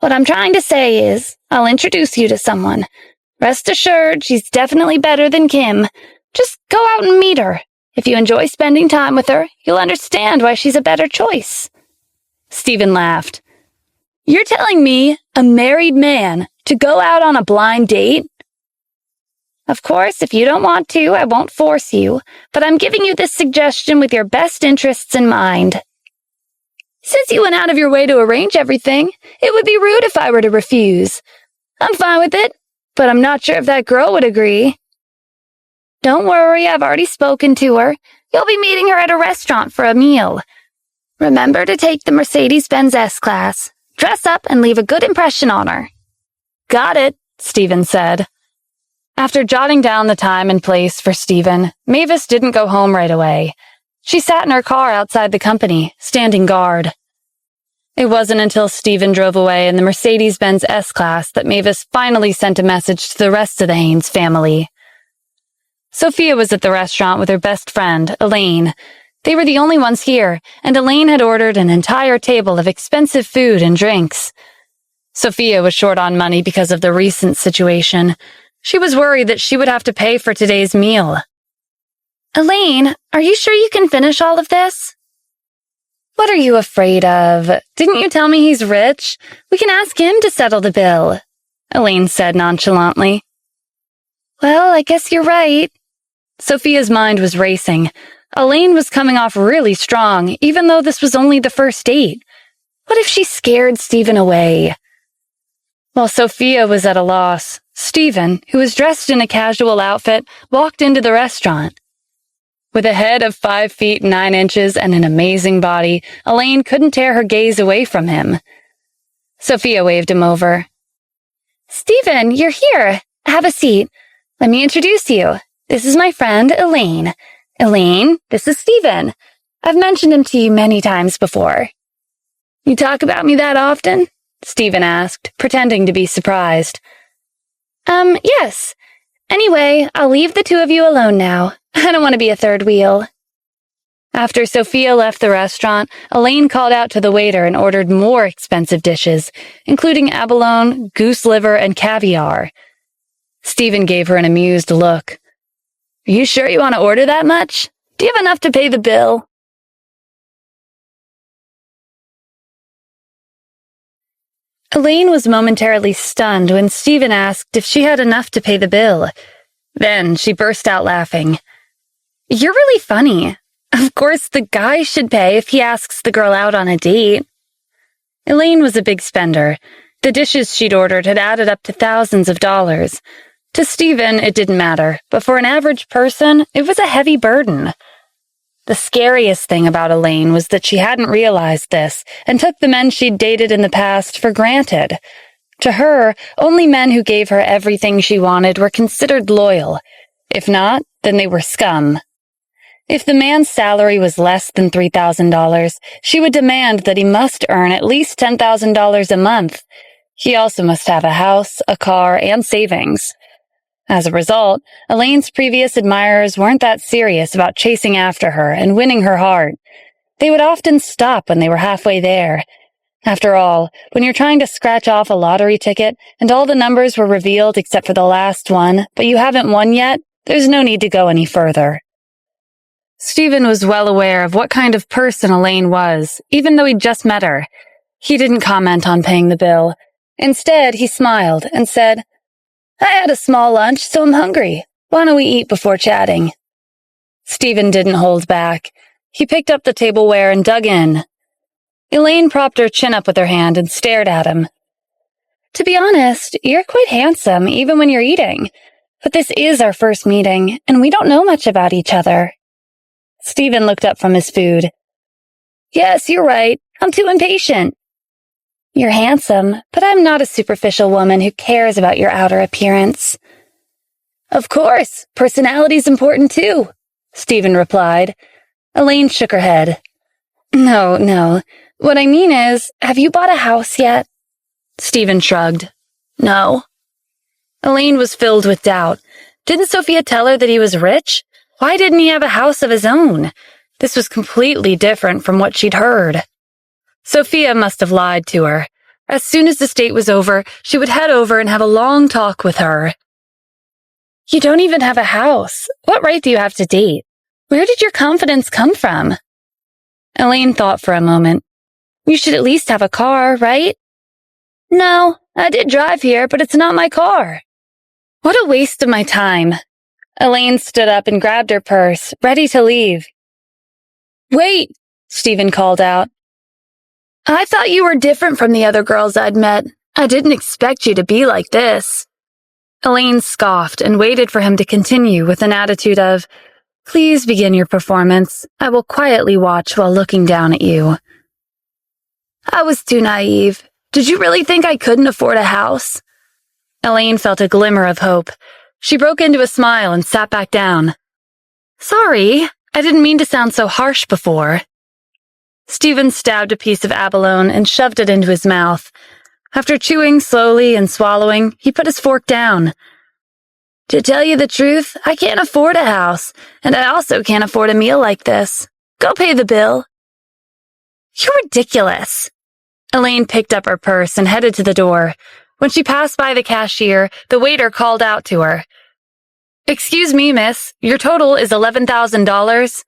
What I'm trying to say is, I'll introduce you to someone. Rest assured, she's definitely better than Kim. Just go out and meet her. If you enjoy spending time with her, you'll understand why she's a better choice. Stephen laughed. You're telling me, a married man, to go out on a blind date? Of course, if you don't want to, I won't force you, but I'm giving you this suggestion with your best interests in mind. Since you went out of your way to arrange everything, it would be rude if I were to refuse. I'm fine with it, but I'm not sure if that girl would agree. Don't worry, I've already spoken to her. You'll be meeting her at a restaurant for a meal. Remember to take the Mercedes-Benz S-Class. Dress up and leave a good impression on her. Got it, Stephen said. After jotting down the time and place for Stephen, Mavis didn't go home right away. She sat in her car outside the company, standing guard. It wasn't until Stephen drove away in the Mercedes-Benz S-Class that Mavis finally sent a message to the rest of the Haynes family. Sophia was at the restaurant with her best friend, Elaine. They were the only ones here, and Elaine had ordered an entire table of expensive food and drinks. Sophia was short on money because of the recent situation. She was worried that she would have to pay for today's meal. Elaine, are you sure you can finish all of this? What are you afraid of? Didn't you tell me he's rich? We can ask him to settle the bill, Elaine said nonchalantly. Well, I guess you're right. Sophia's mind was racing. Elaine was coming off really strong, even though this was only the first date. What if she scared Stephen away? While Sophia was at a loss, Stephen, who was dressed in a casual outfit, walked into the restaurant. With a head of 5 feet 9 inches and an amazing body, Elaine couldn't tear her gaze away from him. Sophia waved him over. Stephen, you're here. Have a seat. Let me introduce you. This is my friend, Elaine. Elaine, this is Stephen. I've mentioned him to you many times before. You talk about me that often? Stephen asked, pretending to be surprised. Yes. Anyway, I'll leave the two of you alone now. I don't want to be a third wheel. After Sophia left the restaurant, Elaine called out to the waiter and ordered more expensive dishes, including abalone, goose liver, and caviar. Stephen gave her an amused look. Are you sure you want to order that much? Do you have enough to pay the bill? Elaine was momentarily stunned when Stephen asked if she had enough to pay the bill. Then she burst out laughing. You're really funny. Of course, the guy should pay if he asks the girl out on a date. Elaine was a big spender. The dishes she'd ordered had added up to thousands of dollars. To Stephen, it didn't matter, but for an average person, it was a heavy burden. The scariest thing about Elaine was that she hadn't realized this and took the men she'd dated in the past for granted. To her, only men who gave her everything she wanted were considered loyal. If not, then they were scum. If the man's salary was less than $3,000, she would demand that he must earn at least $10,000 a month. He also must have a house, a car, and savings. As a result, Elaine's previous admirers weren't that serious about chasing after her and winning her heart. They would often stop when they were halfway there. After all, when you're trying to scratch off a lottery ticket and all the numbers were revealed except for the last one, but you haven't won yet, there's no need to go any further. Stephen was well aware of what kind of person Elaine was, even though he'd just met her. He didn't comment on paying the bill. Instead, he smiled and said, I had a small lunch, so I'm hungry. Why don't we eat before chatting? Stephen didn't hold back. He picked up the tableware and dug in. Elaine propped her chin up with her hand and stared at him. To be honest, you're quite handsome, even when you're eating. But this is our first meeting, and we don't know much about each other. Stephen looked up from his food. Yes, you're right. I'm too impatient. You're handsome, but I'm not a superficial woman who cares about your outer appearance. Of course, personality's important too, Stephen replied. Elaine shook her head. No. What I mean is, have you bought a house yet? Stephen shrugged. No. Elaine was filled with doubt. Didn't Sophia tell her that he was rich? Why didn't he have a house of his own? This was completely different from what she'd heard. Sophia must have lied to her. As soon as the date was over, she would head over and have a long talk with her. You don't even have a house. What right do you have to date? Where did your confidence come from? Elaine thought for a moment. You should at least have a car, right? No, I did drive here, but it's not my car. What a waste of my time. Elaine stood up and grabbed her purse, ready to leave. Wait, Stephen called out. I thought you were different from the other girls I'd met. I didn't expect you to be like this. Elaine scoffed and waited for him to continue with an attitude of, Please begin your performance. I will quietly watch while looking down at you. I was too naive. Did you really think I couldn't afford a house? Elaine felt a glimmer of hope. She broke into a smile and sat back down. Sorry, I didn't mean to sound so harsh before. Stephen stabbed a piece of abalone and shoved it into his mouth. After chewing slowly and swallowing, he put his fork down. To tell you the truth, I can't afford a house, and I also can't afford a meal like this. Go pay the bill. You're ridiculous. Elaine picked up her purse and headed to the door. When she passed by the cashier, the waiter called out to her. Excuse me, miss, your total is $11,000.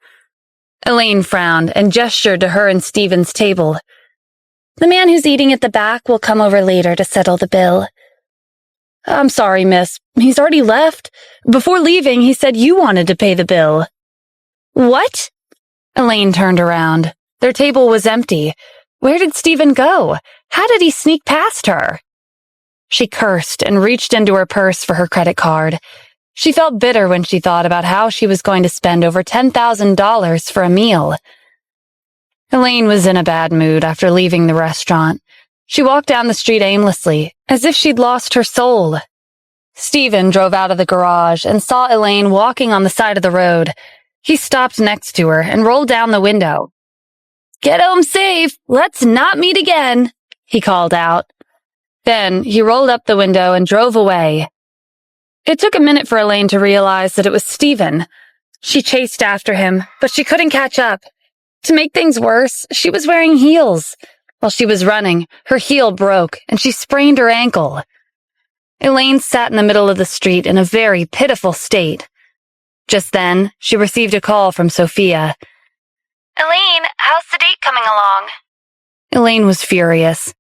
Elaine frowned and gestured to her and Stephen's table. The man who's eating at the back will come over later to settle the bill. I'm sorry, miss. He's already left. Before leaving, he said you wanted to pay the bill. What? Elaine turned around. Their table was empty. Where did Stephen go? How did he sneak past her? She cursed and reached into her purse for her credit card. She felt bitter when she thought about how she was going to spend over $10,000 for a meal. Elaine was in a bad mood after leaving the restaurant. She walked down the street aimlessly, as if she'd lost her soul. Stephen drove out of the garage and saw Elaine walking on the side of the road. He stopped next to her and rolled down the window. Get home safe. Let's not meet again, he called out. Then he rolled up the window and drove away. It took a minute for Elaine to realize that it was Stephen. She chased after him, but she couldn't catch up. To make things worse, she was wearing heels. While she was running, her heel broke and she sprained her ankle. Elaine sat in the middle of the street in a very pitiful state. Just then, she received a call from Sophia. Elaine, how's the date coming along? Elaine was furious.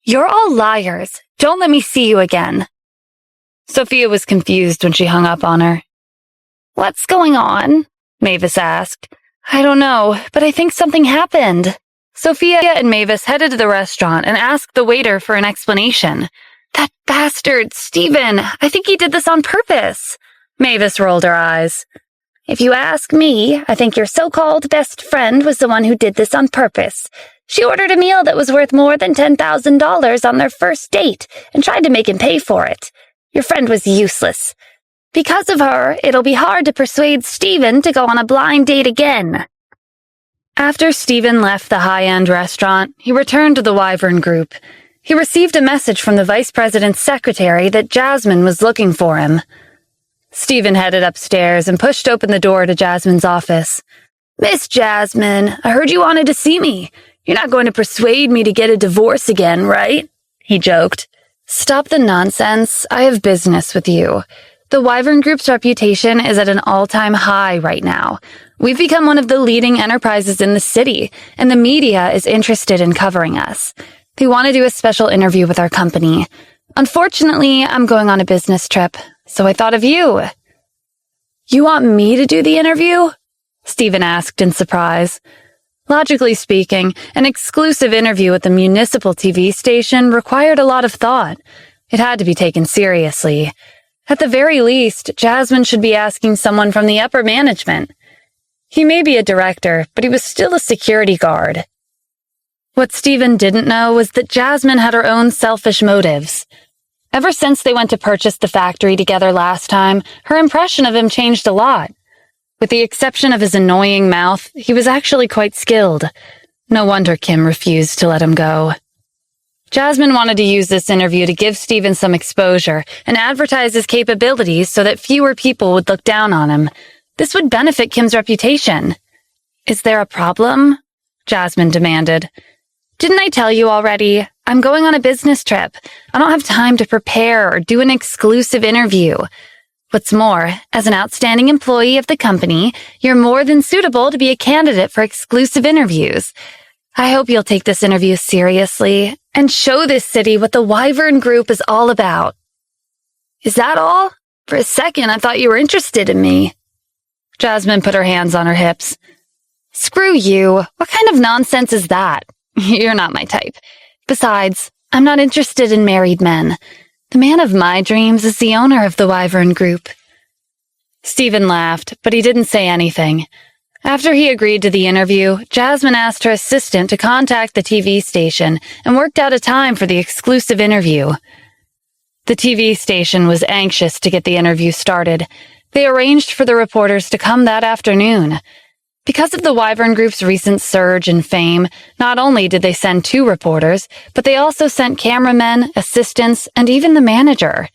You're all liars. Don't let me see you again. Sophia was confused when she hung up on her. What's going on? Mavis asked. I don't know, but I think something happened. Sophia and Mavis headed to the restaurant and asked the waiter for an explanation. That bastard, Stephen, I think he did this on purpose. Mavis rolled her eyes. If you ask me, I think your so-called best friend was the one who did this on purpose. She ordered a meal that was worth more than $10,000 on their first date and tried to make him pay for it. Your friend was useless. Because of her, it'll be hard to persuade Stephen to go on a blind date again. After Stephen left the high-end restaurant, he returned to the Wyvern Group. He received a message from the vice president's secretary that Jasmine was looking for him. Stephen headed upstairs and pushed open the door to Jasmine's office. Miss Jasmine, I heard you wanted to see me. You're not going to persuade me to get a divorce again, right? He joked. Stop the nonsense. I have business with you. The Wyvern Group's reputation is at an all-time high right now. We've become one of the leading enterprises in the city, and the media is interested in covering us. They want to do a special interview with our company. Unfortunately, I'm going on a business trip, so I thought of you. You want me to do the interview? Stephen asked in surprise. Logically speaking, an exclusive interview at the municipal TV station required a lot of thought. It had to be taken seriously. At the very least, Jasmine should be asking someone from the upper management. He may be a director, but he was still a security guard. What Stephen didn't know was that Jasmine had her own selfish motives. Ever since they went to purchase the factory together last time, her impression of him changed a lot. With the exception of his annoying mouth, he was actually quite skilled. No wonder Kim refused to let him go. Jasmine wanted to use this interview to give Steven some exposure and advertise his capabilities so that fewer people would look down on him. This would benefit Kim's reputation. "Is there a problem?" Jasmine demanded. "Didn't I tell you already? I'm going on a business trip. I don't have time to prepare or do an exclusive interview. What's more, as an outstanding employee of the company, you're more than suitable to be a candidate for exclusive interviews. I hope you'll take this interview seriously and show this city what the Wyvern Group is all about." "Is that all? For a second, I thought you were interested in me." Jasmine put her hands on her hips. "Screw you. What kind of nonsense is that? You're not my type. Besides, I'm not interested in married men. The man of my dreams is the owner of the Wyvern Group." Steven laughed, but he didn't say anything. After he agreed to the interview, Jasmine asked her assistant to contact the TV station and worked out a time for the exclusive interview. The TV station was anxious to get the interview started. They arranged for the reporters to come that afternoon. Because of the Wyvern Group's recent surge in fame, not only did they send 2 reporters, but they also sent cameramen, assistants, and even the manager.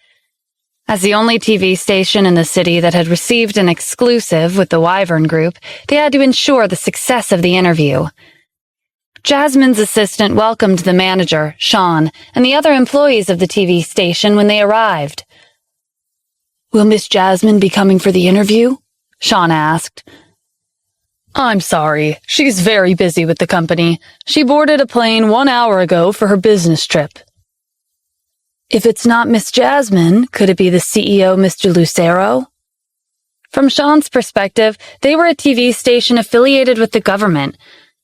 As the only TV station in the city that had received an exclusive with the Wyvern Group, they had to ensure the success of the interview. Jasmine's assistant welcomed the manager, Sean, and the other employees of the TV station when they arrived. "Will Miss Jasmine be coming for the interview?" Sean asked. "I'm sorry. She's very busy with the company. She boarded a plane 1 hour ago for her business trip." "If it's not Miss Jasmine, could it be the CEO, Mr. Lucero?" From Sean's perspective, they were a TV station affiliated with the government.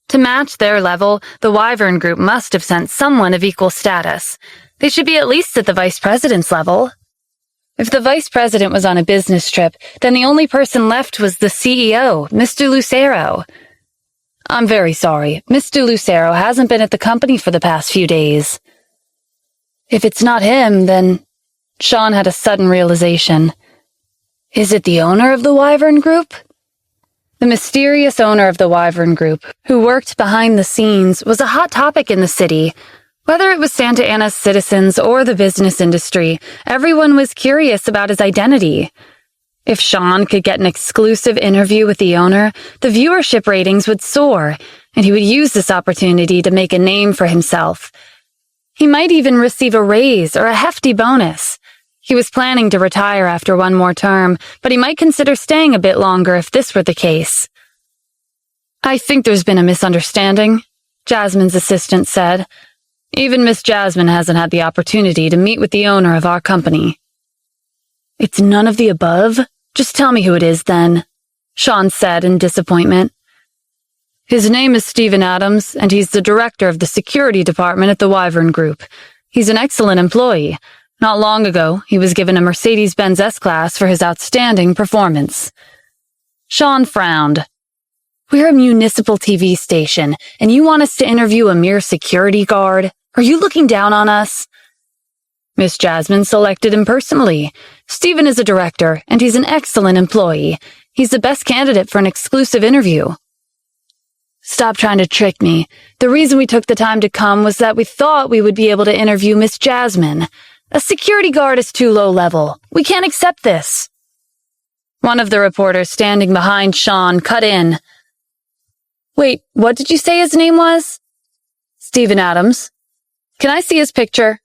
To match their level, the Wyvern Group must have sent someone of equal status. They should be at least at the vice president's level. If the vice president was on a business trip, then the only person left was the CEO, Mr. Lucero. "I'm very sorry. Mr. Lucero hasn't been at the company for the past few days." If it's not him, then... Sean had a sudden realization. Is it the owner of the Wyvern Group? The mysterious owner of the Wyvern Group, who worked behind the scenes, was a hot topic in the city. Whether it was Santa Ana's citizens or the business industry, everyone was curious about his identity. If Sean could get an exclusive interview with the owner, the viewership ratings would soar, and he would use this opportunity to make a name for himself. He might even receive a raise or a hefty bonus. He was planning to retire after one more term, but he might consider staying a bit longer if this were the case. "I think there's been a misunderstanding," Jasmine's assistant said. "Even Miss Jasmine hasn't had the opportunity to meet with the owner of our company." "It's none of the above? Just tell me who it is, then," Sean said in disappointment. "His name is Steven Adams, and he's the director of the security department at the Wyvern Group. He's an excellent employee. Not long ago, he was given a Mercedes-Benz S-Class for his outstanding performance." Sean frowned. "We're a municipal TV station, and you want us to interview a mere security guard? Are you looking down on us?" "Miss Jasmine selected him personally. Steven is a director, and he's an excellent employee. He's the best candidate for an exclusive interview." "Stop trying to trick me. The reason we took the time to come was that we thought we would be able to interview Miss Jasmine. A security guard is too low level. We can't accept this." One of the reporters standing behind Sean cut in. "Wait, what did you say his name was?" "Steven Adams." "Can I see his picture?"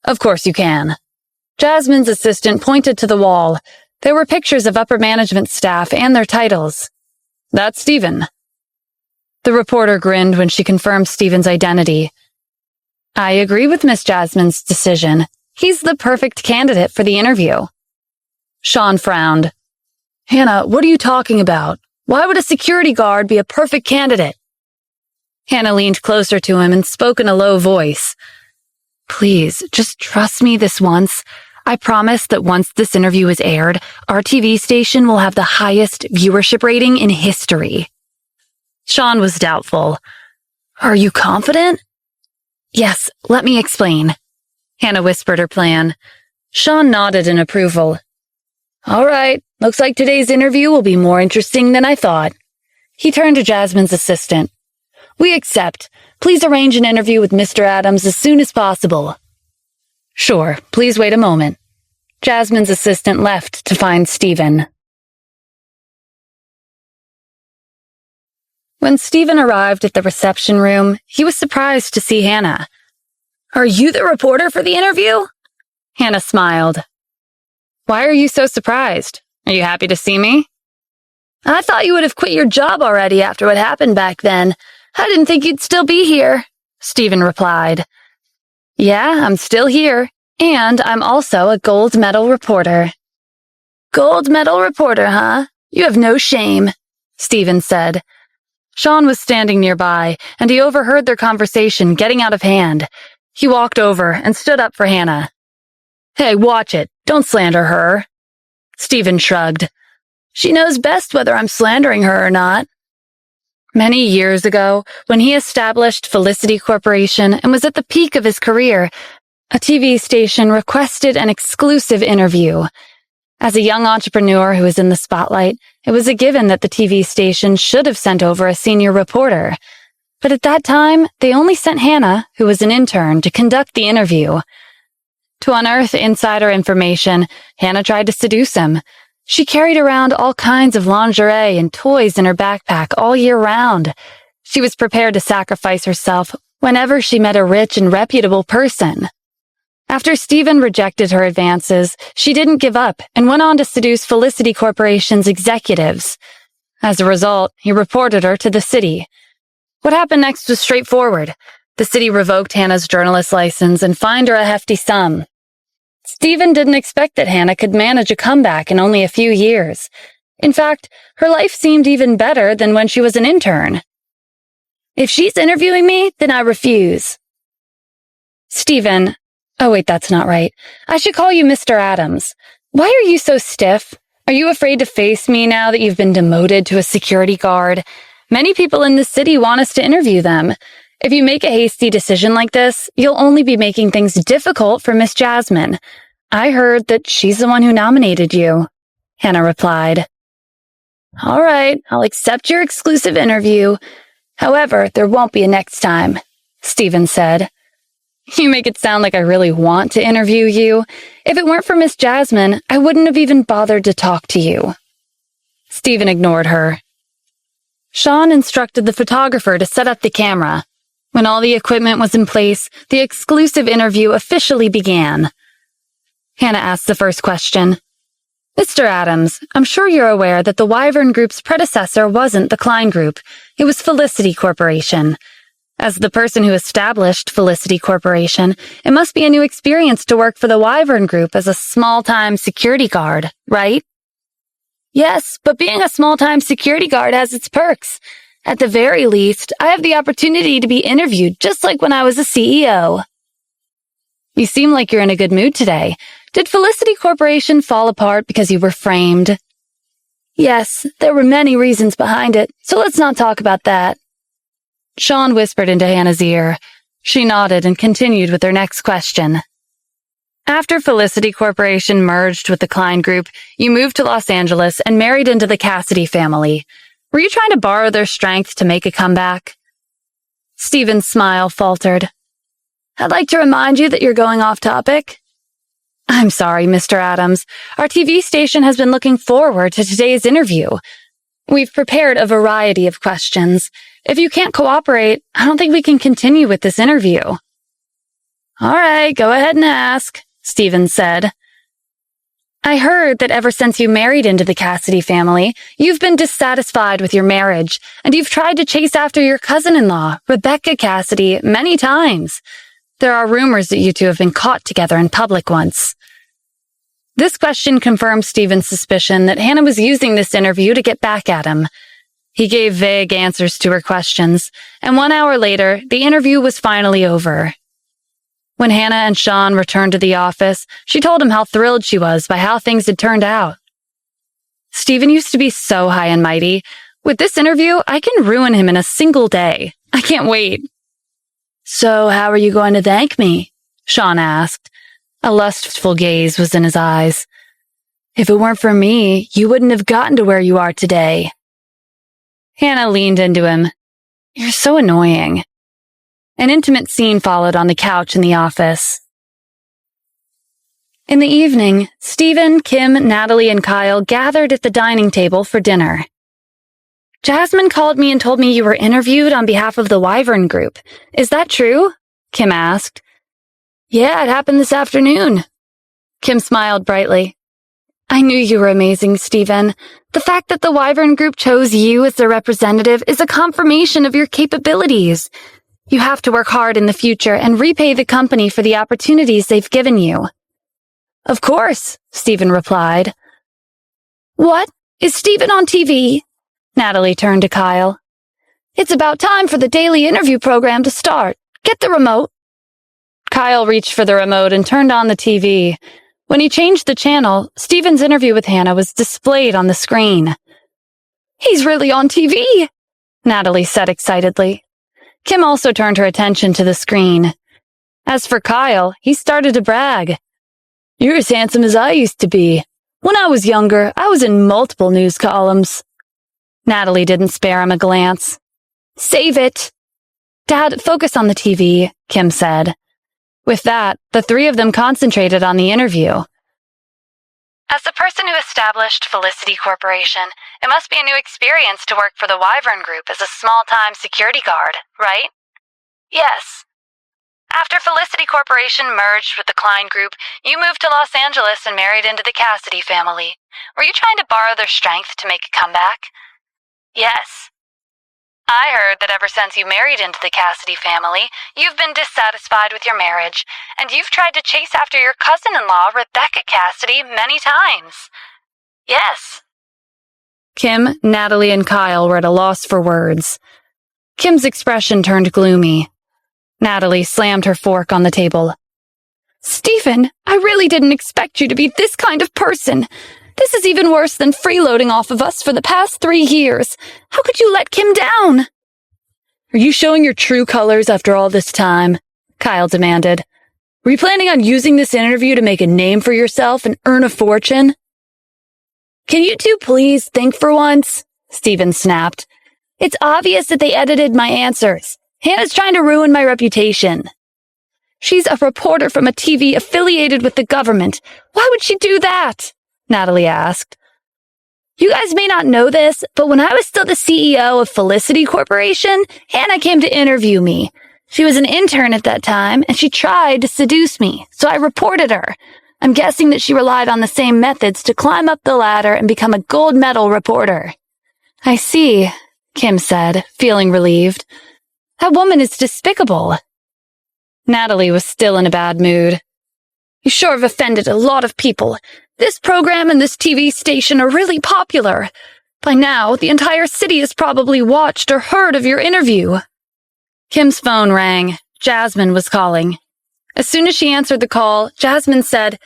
"Of course you can." Jasmine's assistant pointed to the wall. There were pictures of upper management staff and their titles. "That's Steven." The reporter grinned when she confirmed Steven's identity. "I agree with Miss Jasmine's decision. He's the perfect candidate for the interview." Sean frowned. "Hannah, what are you talking about? Why would a security guard be a perfect candidate?" Hannah leaned closer to him and spoke in a low voice. "Please, just trust me this once. I promise that once this interview is aired, our TV station will have the highest viewership rating in history." Sean was doubtful. "Are you confident?" "Yes, let me explain." Hannah whispered her plan. Sean nodded in approval. "All right, looks like today's interview will be more interesting than I thought." He turned to Jasmine's assistant. "We accept, Please arrange an interview with Mr. Adams as soon as possible." "Sure, please wait a moment." Jasmine's assistant left to find Stephen. When Stephen arrived at the reception room, he was surprised to see Hannah. "Are you the reporter for the interview?" Hannah smiled. "Why are you so surprised? Are you happy to see me?" "I thought you would have quit your job already after what happened back then. I didn't think you'd still be here," Stephen replied. "Yeah, I'm still here, and I'm also a gold medal reporter." "Gold medal reporter, huh? You have no shame," Stephen said. Sean was standing nearby, and he overheard their conversation getting out of hand. He walked over and stood up for Hannah. "Hey, watch it. Don't slander her." Stephen shrugged. "She knows best whether I'm slandering her or not." Many years ago, when he established Felicity Corporation and was at the peak of his career, a TV station requested an exclusive interview. As a young entrepreneur who was in the spotlight, it was a given that the TV station should have sent over a senior reporter. But at that time, they only sent Hannah, who was an intern, to conduct the interview. To unearth insider information, Hannah tried to seduce him. She carried around all kinds of lingerie and toys in her backpack all year round. She was prepared to sacrifice herself whenever she met a rich and reputable person. After Stephen rejected her advances, she didn't give up and went on to seduce Felicity Corporation's executives. As a result, he reported her to the city. What happened next was straightforward. The city revoked Hannah's journalist license and fined her a hefty sum. Stephen didn't expect that Hannah could manage a comeback in only a few years. In fact, her life seemed even better than when she was an intern. "If she's interviewing me, then I refuse." "Stephen, oh wait, that's not right. I should call you Mr. Adams. Why are you so stiff? Are you afraid to face me now that you've been demoted to a security guard? Many people in the city want us to interview them. If you make a hasty decision like this, you'll only be making things difficult for Miss Jasmine. I heard that she's the one who nominated you," Hannah replied. "All right, I'll accept your exclusive interview. However, there won't be a next time," Stephen said. "You make it sound like I really want to interview you. If it weren't for Miss Jasmine, I wouldn't have even bothered to talk to you." Stephen ignored her. Sean instructed the photographer to set up the camera. When all the equipment was in place, the exclusive interview officially began. Hannah asked the first question. "Mr. Adams, I'm sure you're aware that the Wyvern Group's predecessor wasn't the Klein Group. It was Felicity Corporation. As the person who established Felicity Corporation, it must be a new experience to work for the Wyvern Group as a small-time security guard, right?" "Yes, but being a small-time security guard has its perks. At the very least, I have the opportunity to be interviewed just like when I was a CEO. "You seem like you're in a good mood today. Did Felicity Corporation fall apart because you were framed?" "Yes, there were many reasons behind it, so let's not talk about that." Sean whispered into Hannah's ear. She nodded and continued with her next question. "After Felicity Corporation merged with the Klein Group, you moved to Los Angeles and married into the Cassidy family. Were you trying to borrow their strength to make a comeback?" Stephen's smile faltered. "I'd like to remind you that you're going off topic." "I'm sorry, Mr. Adams. Our TV station has been looking forward to today's interview. We've prepared a variety of questions. If you can't cooperate, I don't think we can continue with this interview." "All right, go ahead and ask," Stephen said. "I heard that ever since you married into the Cassidy family, you've been dissatisfied with your marriage, and you've tried to chase after your cousin-in-law, Rebecca Cassidy, many times. There are rumors that you two have been caught together in public once." This question confirmed Stephen's suspicion that Hannah was using this interview to get back at him. He gave vague answers to her questions, and 1 hour later, the interview was finally over. When Hannah and Sean returned to the office, she told him how thrilled she was by how things had turned out. "Stephen used to be so high and mighty. With this interview, I can ruin him in a single day. I can't wait." "So how are you going to thank me?" Sean asked. A lustful gaze was in his eyes. "If it weren't for me, you wouldn't have gotten to where you are today." Hannah leaned into him. "You're so annoying." An intimate scene followed on the couch in the office. In the evening, Stephen, Kim, Natalie, and Kyle gathered at the dining table for dinner. Jasmine called me and told me you were interviewed on behalf of the Wyvern Group. Is that true? Kim asked. Yeah, it happened this afternoon. Kim smiled brightly. I knew you were amazing, Stephen. The fact that the Wyvern Group chose you as their representative is a confirmation of your capabilities. You have to work hard in the future and repay the company for the opportunities they've given you. Of course, Stephen replied. What? Is Stephen on TV? Natalie turned to Kyle. It's about time for the daily interview program to start. Get the remote. Kyle reached for the remote and turned on the TV. When he changed the channel, Stephen's interview with Hannah was displayed on the screen. He's really on TV, Natalie said excitedly. Kim also turned her attention to the screen. As for Kyle, he started to brag. You're as handsome as I used to be. When I was younger, I was in multiple news columns. Natalie didn't spare him a glance. Save it. Dad, focus on the TV, Kim said. With that, the three of them concentrated on the interview. As the person who established Felicity Corporation, it must be a new experience to work for the Wyvern Group as a small-time security guard, right? Yes. After Felicity Corporation merged with the Klein Group, you moved to Los Angeles and married into the Cassidy family. Were you trying to borrow their strength to make a comeback? Yes. I heard that ever since you married into the Cassidy family, you've been dissatisfied with your marriage, and you've tried to chase after your cousin-in-law, Rebecca Cassidy, many times. Yes. Kim, Natalie, and Kyle were at a loss for words. Kim's expression turned gloomy. Natalie slammed her fork on the table. Stephen, I really didn't expect you to be this kind of person. This is even worse than freeloading off of us for the past 3 years. How could you let Kim down? Are you showing your true colors after all this time? Kyle demanded. Were you planning on using this interview to make a name for yourself and earn a fortune? Can you two please think for once? Stephen snapped. It's obvious that they edited my answers. Hannah's trying to ruin my reputation. She's a reporter from a TV affiliated with the government. Why would she do that? Natalie asked. You guys may not know this, but when I was still the CEO of Felicity Corporation, Hannah came to interview me. She was an intern at that time, and she tried to seduce me, so I reported her. I'm guessing that she relied on the same methods to climb up the ladder and become a gold medal reporter. I see, Kim said, feeling relieved. That woman is despicable. Natalie was still in a bad mood. You sure have offended a lot of people. This program and this TV station are really popular. By now, the entire city has probably watched or heard of your interview. Kim's phone rang. Jasmine was calling. As soon as she answered the call, Jasmine said,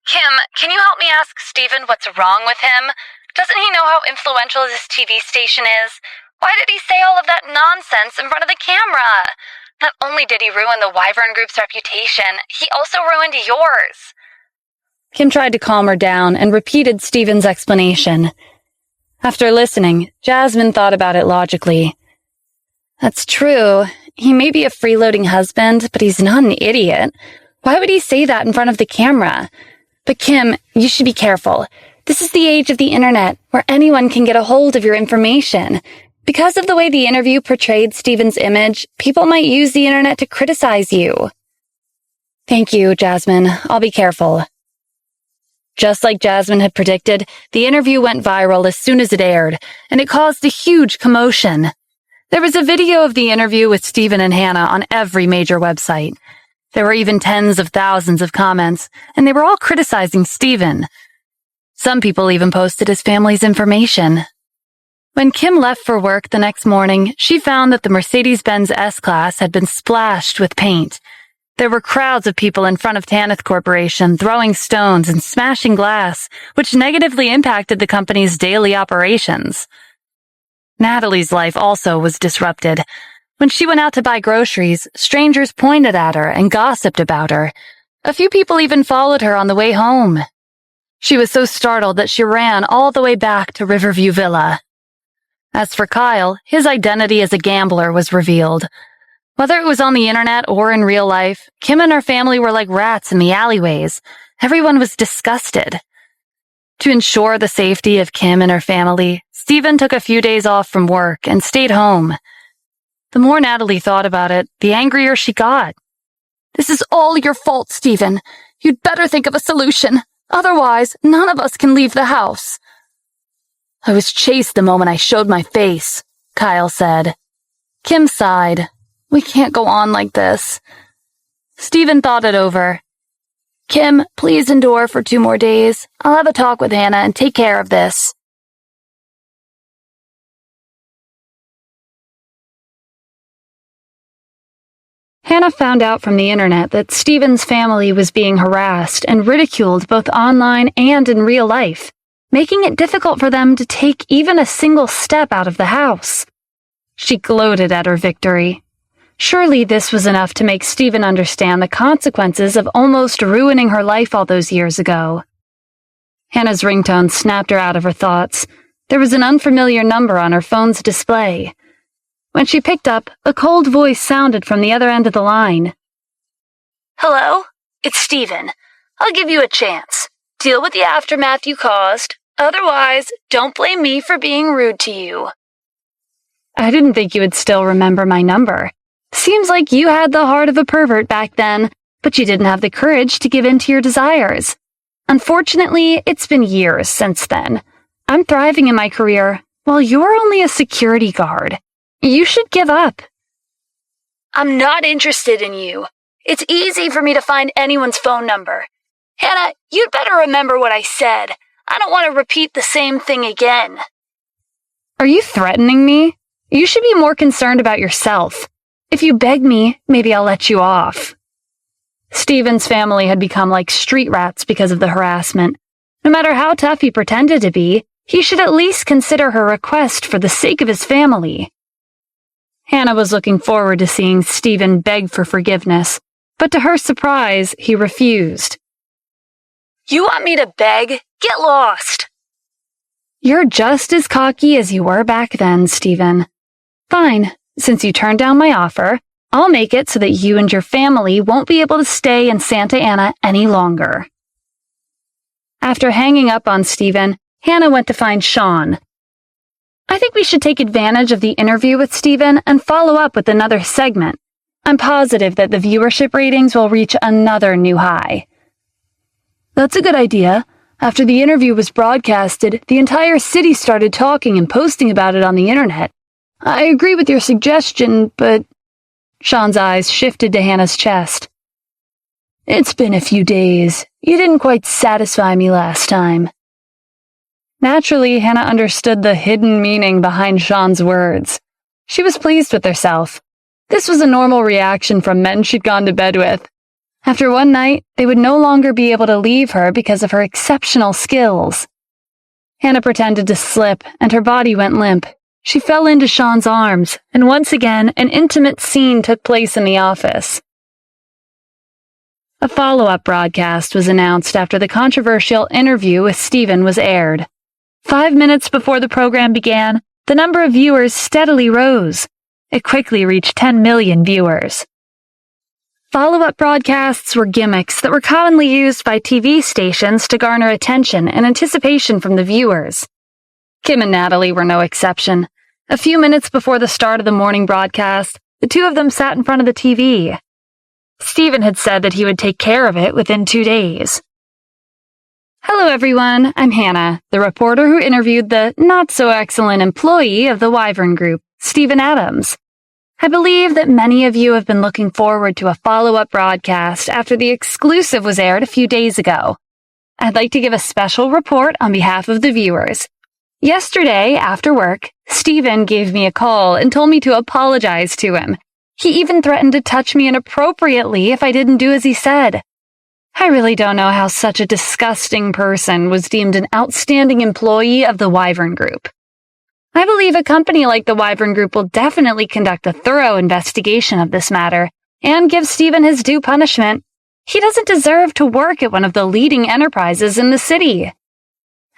Kim, can you help me ask Stephen what's wrong with him? Doesn't he know how influential this TV station is? Why did he say all of that nonsense in front of the camera? Not only did he ruin the Wyvern Group's reputation, he also ruined yours. Kim tried to calm her down and repeated Stephen's explanation. After listening, Jasmine thought about it logically. That's true. He may be a freeloading husband, but he's not an idiot. Why would he say that in front of the camera? But Kim, you should be careful. This is the age of the internet, where anyone can get a hold of your information. Because of the way the interview portrayed Stephen's image, people might use the internet to criticize you. Thank you, Jasmine. I'll be careful. Just like Jasmine had predicted, the interview went viral as soon as it aired, and it caused a huge commotion. There was a video of the interview with Stephen and Hannah on every major website. There were even tens of thousands of comments, and they were all criticizing Stephen. Some people even posted his family's information. When Kim left for work the next morning, she found that the Mercedes-Benz S-Class had been splashed with paint. There were crowds of people in front of Tanith Corporation throwing stones and smashing glass, which negatively impacted the company's daily operations. Natalie's life also was disrupted. When she went out to buy groceries, strangers pointed at her and gossiped about her. A few people even followed her on the way home. She was so startled that she ran all the way back to Riverview Villa. As for Kyle, his identity as a gambler was revealed. Whether it was on the internet or in real life, Kim and her family were like rats in the alleyways. Everyone was disgusted. To ensure the safety of Kim and her family, Stephen took a few days off from work and stayed home. The more Natalie thought about it, the angrier she got. This is all your fault, Stephen. You'd better think of a solution. Otherwise, none of us can leave the house. I was chased the moment I showed my face, Kyle said. Kim sighed. We can't go on like this. Stephen thought it over. Kim, please endure for 2 more days. I'll have a talk with Hannah and take care of this. Hannah found out from the internet that Stephen's family was being harassed and ridiculed both online and in real life, making it difficult for them to take even a single step out of the house. She gloated at her victory. Surely this was enough to make Stephen understand the consequences of almost ruining her life all those years ago. Hannah's ringtone snapped her out of her thoughts. There was an unfamiliar number on her phone's display. When she picked up, a cold voice sounded from the other end of the line. Hello? It's Stephen. I'll give you a chance. Deal with the aftermath you caused. Otherwise, don't blame me for being rude to you. I didn't think you would still remember my number. Seems like you had the heart of a pervert back then, but you didn't have the courage to give in to your desires. Unfortunately, it's been years since then. I'm thriving in my career, while you're only a security guard. You should give up. I'm not interested in you. It's easy for me to find anyone's phone number. Hannah, you'd better remember what I said. I don't want to repeat the same thing again. Are you threatening me? You should be more concerned about yourself. If you beg me, maybe I'll let you off. Stephen's family had become like street rats because of the harassment. No matter how tough he pretended to be, he should at least consider her request for the sake of his family. Hannah was looking forward to seeing Stephen beg for forgiveness, but to her surprise, he refused. You want me to beg? Get lost! You're just as cocky as you were back then, Stephen. Fine, since you turned down my offer, I'll make it so that you and your family won't be able to stay in Santa Ana any longer. After hanging up on Stephen, Hannah went to find Sean. I think we should take advantage of the interview with Stephen and follow up with another segment. I'm positive that the viewership ratings will reach another new high. That's a good idea. After the interview was broadcasted, the entire city started talking and posting about it on the internet. I agree with your suggestion, but... Sean's eyes shifted to Hannah's chest. It's been a few days. You didn't quite satisfy me last time. Naturally, Hannah understood the hidden meaning behind Sean's words. She was pleased with herself. This was a normal reaction from men she'd gone to bed with. After one night, they would no longer be able to leave her because of her exceptional skills. Hannah pretended to slip, and her body went limp. She fell into Sean's arms, and once again, an intimate scene took place in the office. A follow-up broadcast was announced after the controversial interview with Stephen was aired. 5 minutes before the program began, the number of viewers steadily rose. It quickly reached 10 million viewers. Follow-up broadcasts were gimmicks that were commonly used by TV stations to garner attention and anticipation from the viewers. Kim and Natalie were no exception. A few minutes before the start of the morning broadcast, the two of them sat in front of the TV. Stephen had said that he would take care of it within 2 days. Hello everyone, I'm Hannah, the reporter who interviewed the not-so-excellent employee of the Wyvern Group, Stephen Adams. I believe that many of you have been looking forward to a follow-up broadcast after the exclusive was aired a few days ago. I'd like to give a special report on behalf of the viewers. Yesterday, after work, Stephen gave me a call and told me to apologize to him. He even threatened to touch me inappropriately if I didn't do as he said. I really don't know how such a disgusting person was deemed an outstanding employee of the Wyvern Group. I believe a company like the Wyvern Group will definitely conduct a thorough investigation of this matter and give Stephen his due punishment. He doesn't deserve to work at one of the leading enterprises in the city.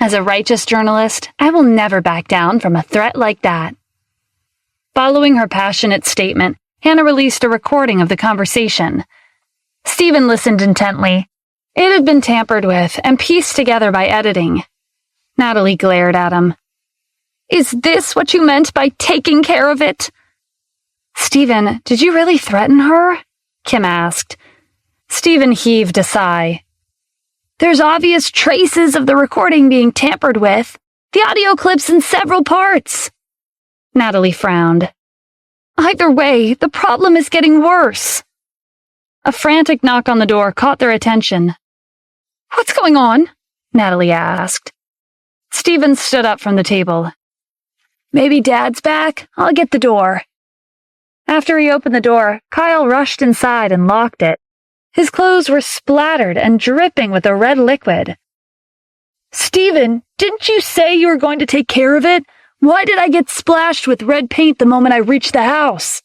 As a righteous journalist, I will never back down from a threat like that. Following her passionate statement, Hannah released a recording of the conversation. Stephen listened intently. It had been tampered with and pieced together by editing. Natalie glared at him. "Is this what you meant by taking care of it?" "Stephen, did you really threaten her?" Kim asked. Stephen heaved a sigh. "There's obvious traces of the recording being tampered with. The audio clip's in several parts." Natalie frowned. "Either way, the problem is getting worse." A frantic knock on the door caught their attention. "What's going on?" Natalie asked. Stephen stood up from the table. "Maybe Dad's back? I'll get the door." After he opened the door, Kyle rushed inside and locked it. His clothes were splattered and dripping with a red liquid. "Stephen, didn't you say you were going to take care of it? Why did I get splashed with red paint the moment I reached the house?"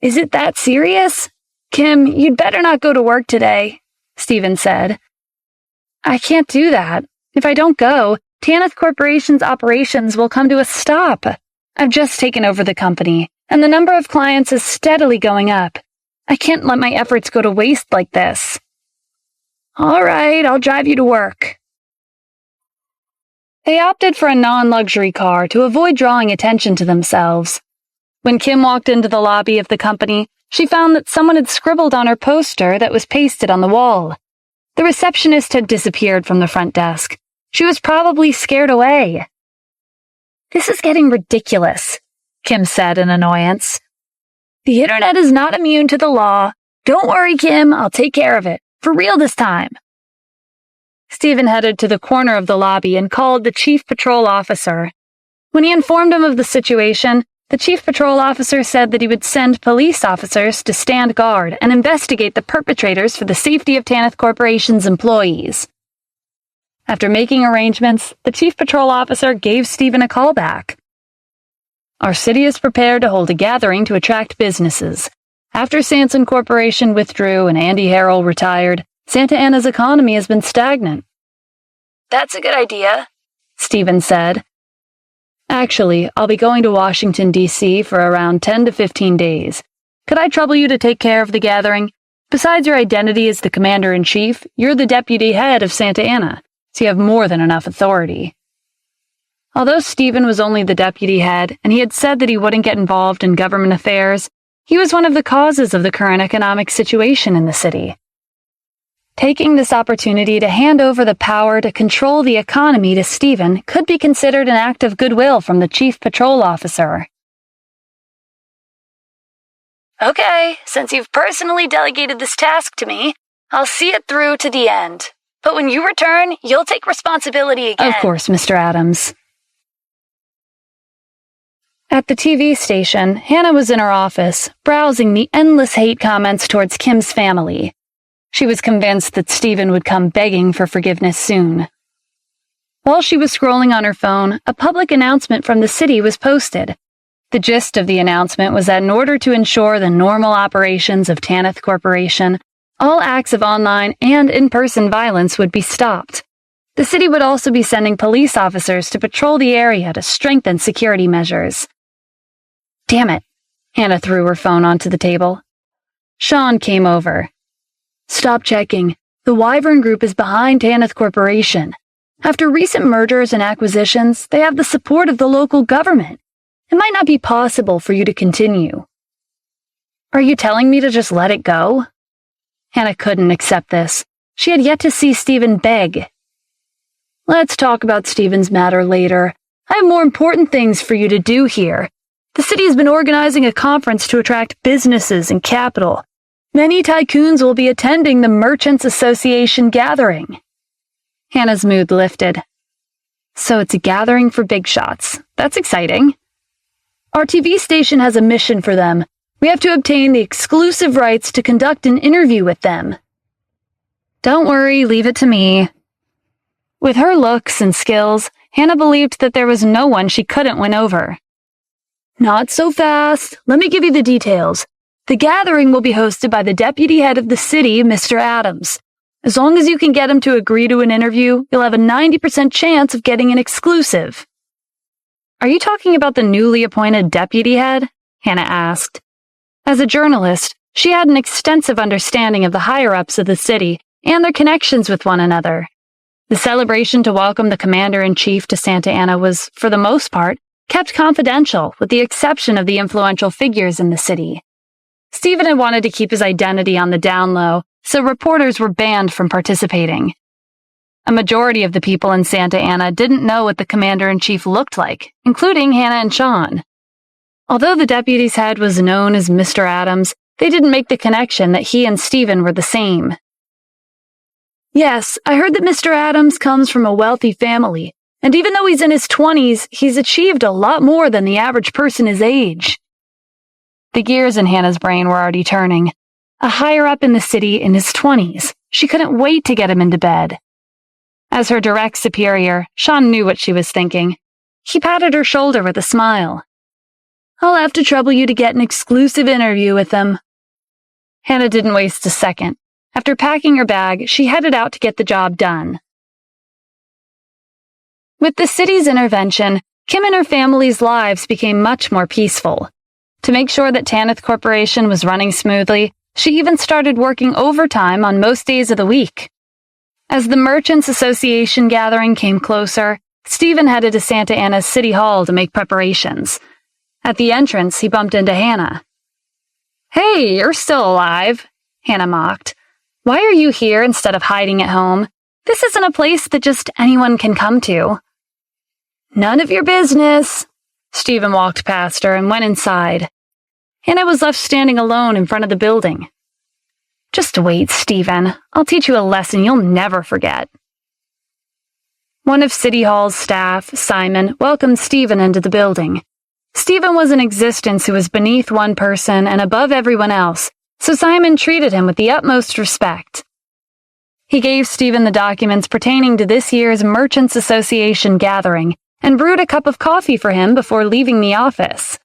"Is it that serious? Kim, you'd better not go to work today," Stephen said. "I can't do that. If I don't go, Tanith Corporation's operations will come to a stop. I've just taken over the company, and the number of clients is steadily going up. I can't let my efforts go to waste like this." "All right, I'll drive you to work." They opted for a non-luxury car to avoid drawing attention to themselves. When Kim walked into the lobby of the company, she found that someone had scribbled on her poster that was pasted on the wall. The receptionist had disappeared from the front desk. She was probably scared away. "This is getting ridiculous," Kim said in annoyance. "The internet is not immune to the law. Don't worry, Kim, I'll take care of it. For real this time." Stephen headed to the corner of the lobby and called the chief patrol officer. When he informed him of the situation, the chief patrol officer said that he would send police officers to stand guard and investigate the perpetrators for the safety of Tanith Corporation's employees. After making arrangements, the chief patrol officer gave Stephen a call back. "Our city is prepared to hold a gathering to attract businesses. After Sanson Corporation withdrew and Andy Harrell retired, Santa Ana's economy has been stagnant." "That's a good idea," Stephen said. "Actually, I'll be going to Washington, D.C. for around 10 to 15 days. Could I trouble you to take care of the gathering? Besides your identity as the commander-in-chief, you're the deputy head of Santa Ana, so you have more than enough authority." Although Stephen was only the deputy head, and he had said that he wouldn't get involved in government affairs, he was one of the causes of the current economic situation in the city. Taking this opportunity to hand over the power to control the economy to Stephen could be considered an act of goodwill from the chief patrol officer. "Okay, since you've personally delegated this task to me, I'll see it through to the end. But when you return, you'll take responsibility again." "Of course, Mr. Adams." At the TV station, Hannah was in her office, browsing the endless hate comments towards Kim's family. She was convinced that Stephen would come begging for forgiveness soon. While she was scrolling on her phone, a public announcement from the city was posted. The gist of the announcement was that in order to ensure the normal operations of Tanith Corporation, all acts of online and in-person violence would be stopped. The city would also be sending police officers to patrol the area to strengthen security measures. Damn it. Hannah threw her phone onto the table. Sean came over. "Stop checking. The Wyvern Group is behind Tanith Corporation. After recent mergers and acquisitions, they have the support of the local government. It might not be possible for you to continue." "Are you telling me to just let it go?" Hannah couldn't accept this. She had yet to see Stephen beg. "Let's talk about Stephen's matter later. I have more important things for you to do here. The city has been organizing a conference to attract businesses and capital. Many tycoons will be attending the Merchants Association gathering." Hannah's mood lifted. "So it's a gathering for big shots. That's exciting." "Our TV station has a mission for them. We have to obtain the exclusive rights to conduct an interview with them." "Don't worry, leave it to me." With her looks and skills, Hannah believed that there was no one she couldn't win over. "Not so fast. Let me give you the details. The gathering will be hosted by the deputy head of the city, Mr. Adams. As long as you can get him to agree to an interview, you'll have a 90% chance of getting an exclusive." "Are you talking about the newly appointed deputy head?" Hannah asked. As a journalist, she had an extensive understanding of the higher-ups of the city and their connections with one another. The celebration to welcome the commander-in-chief to Santa Ana was, for the most part, kept confidential with the exception of the influential figures in the city. Stephen had wanted to keep his identity on the down low, so reporters were banned from participating. A majority of the people in Santa Ana didn't know what the commander-in-chief looked like, including Hannah and Sean. Although the deputy's head was known as Mr. Adams, they didn't make the connection that he and Stephen were the same. "Yes, I heard that Mr. Adams comes from a wealthy family, and even though he's in his 20s, he's achieved a lot more than the average person his age." The gears in Hannah's brain were already turning. A higher-up in the city in his 20s. She couldn't wait to get him into bed. As her direct superior, Sean knew what she was thinking. He patted her shoulder with a smile. "I'll have to trouble you to get an exclusive interview with him." Hannah didn't waste a second. After packing her bag, she headed out to get the job done. With the city's intervention, Kim and her family's lives became much more peaceful. To make sure that Tanith Corporation was running smoothly, she even started working overtime on most days of the week. As the Merchants Association gathering came closer, Stephen headed to Santa Ana's City Hall to make preparations. At the entrance, he bumped into Hannah. "Hey, you're still alive," Hannah mocked. "Why are you here instead of hiding at home? This isn't a place that just anyone can come to." "None of your business." Stephen walked past her and went inside. Hannah was left standing alone in front of the building. "Just wait, Stephen. I'll teach you a lesson you'll never forget." One of City Hall's staff, Simon, welcomed Stephen into the building. Stephen was an existence who was beneath one person and above everyone else, so Simon treated him with the utmost respect. He gave Stephen the documents pertaining to this year's Merchants Association gathering and brewed a cup of coffee for him before leaving the office.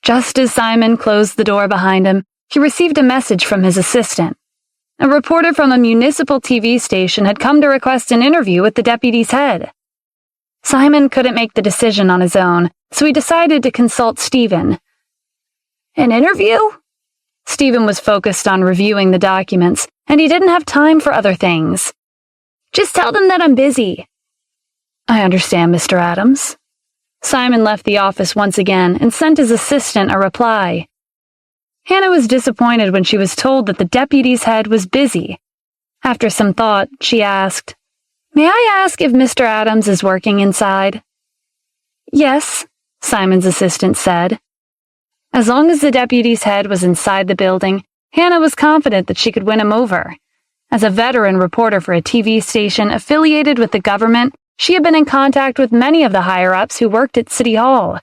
Just as Simon closed the door behind him, he received a message from his assistant. A reporter from a municipal TV station had come to request an interview with the deputy's head. Simon couldn't make the decision on his own, so he decided to consult Stephen. "An interview?" Stephen was focused on reviewing the documents, and he didn't have time for other things. "Just tell them that I'm busy." "I understand, Mr. Adams." Simon left the office once again and sent his assistant a reply. Hannah was disappointed when she was told that the deputy's head was busy. After some thought, she asked, "May I ask if Mr. Adams is working inside?" "Yes," Simon's assistant said. As long as the deputy's head was inside the building, Hannah was confident that she could win him over. As a veteran reporter for a TV station affiliated with the government, she had been in contact with many of the higher-ups who worked at City Hall.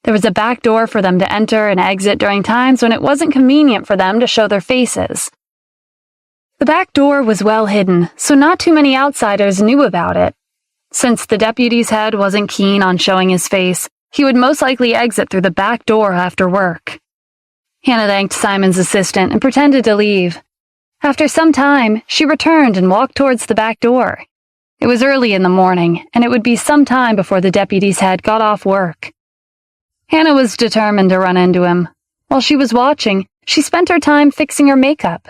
There was a back door for them to enter and exit during times when it wasn't convenient for them to show their faces. The back door was well hidden, so not too many outsiders knew about it. Since the deputy's head wasn't keen on showing his face, he would most likely exit through the back door after work. Hannah thanked Simon's assistant and pretended to leave. After some time, she returned and walked towards the back door. It was early in the morning, and it would be some time before the deputy's head got off work. Hannah was determined to run into him. While she was watching, she spent her time fixing her makeup.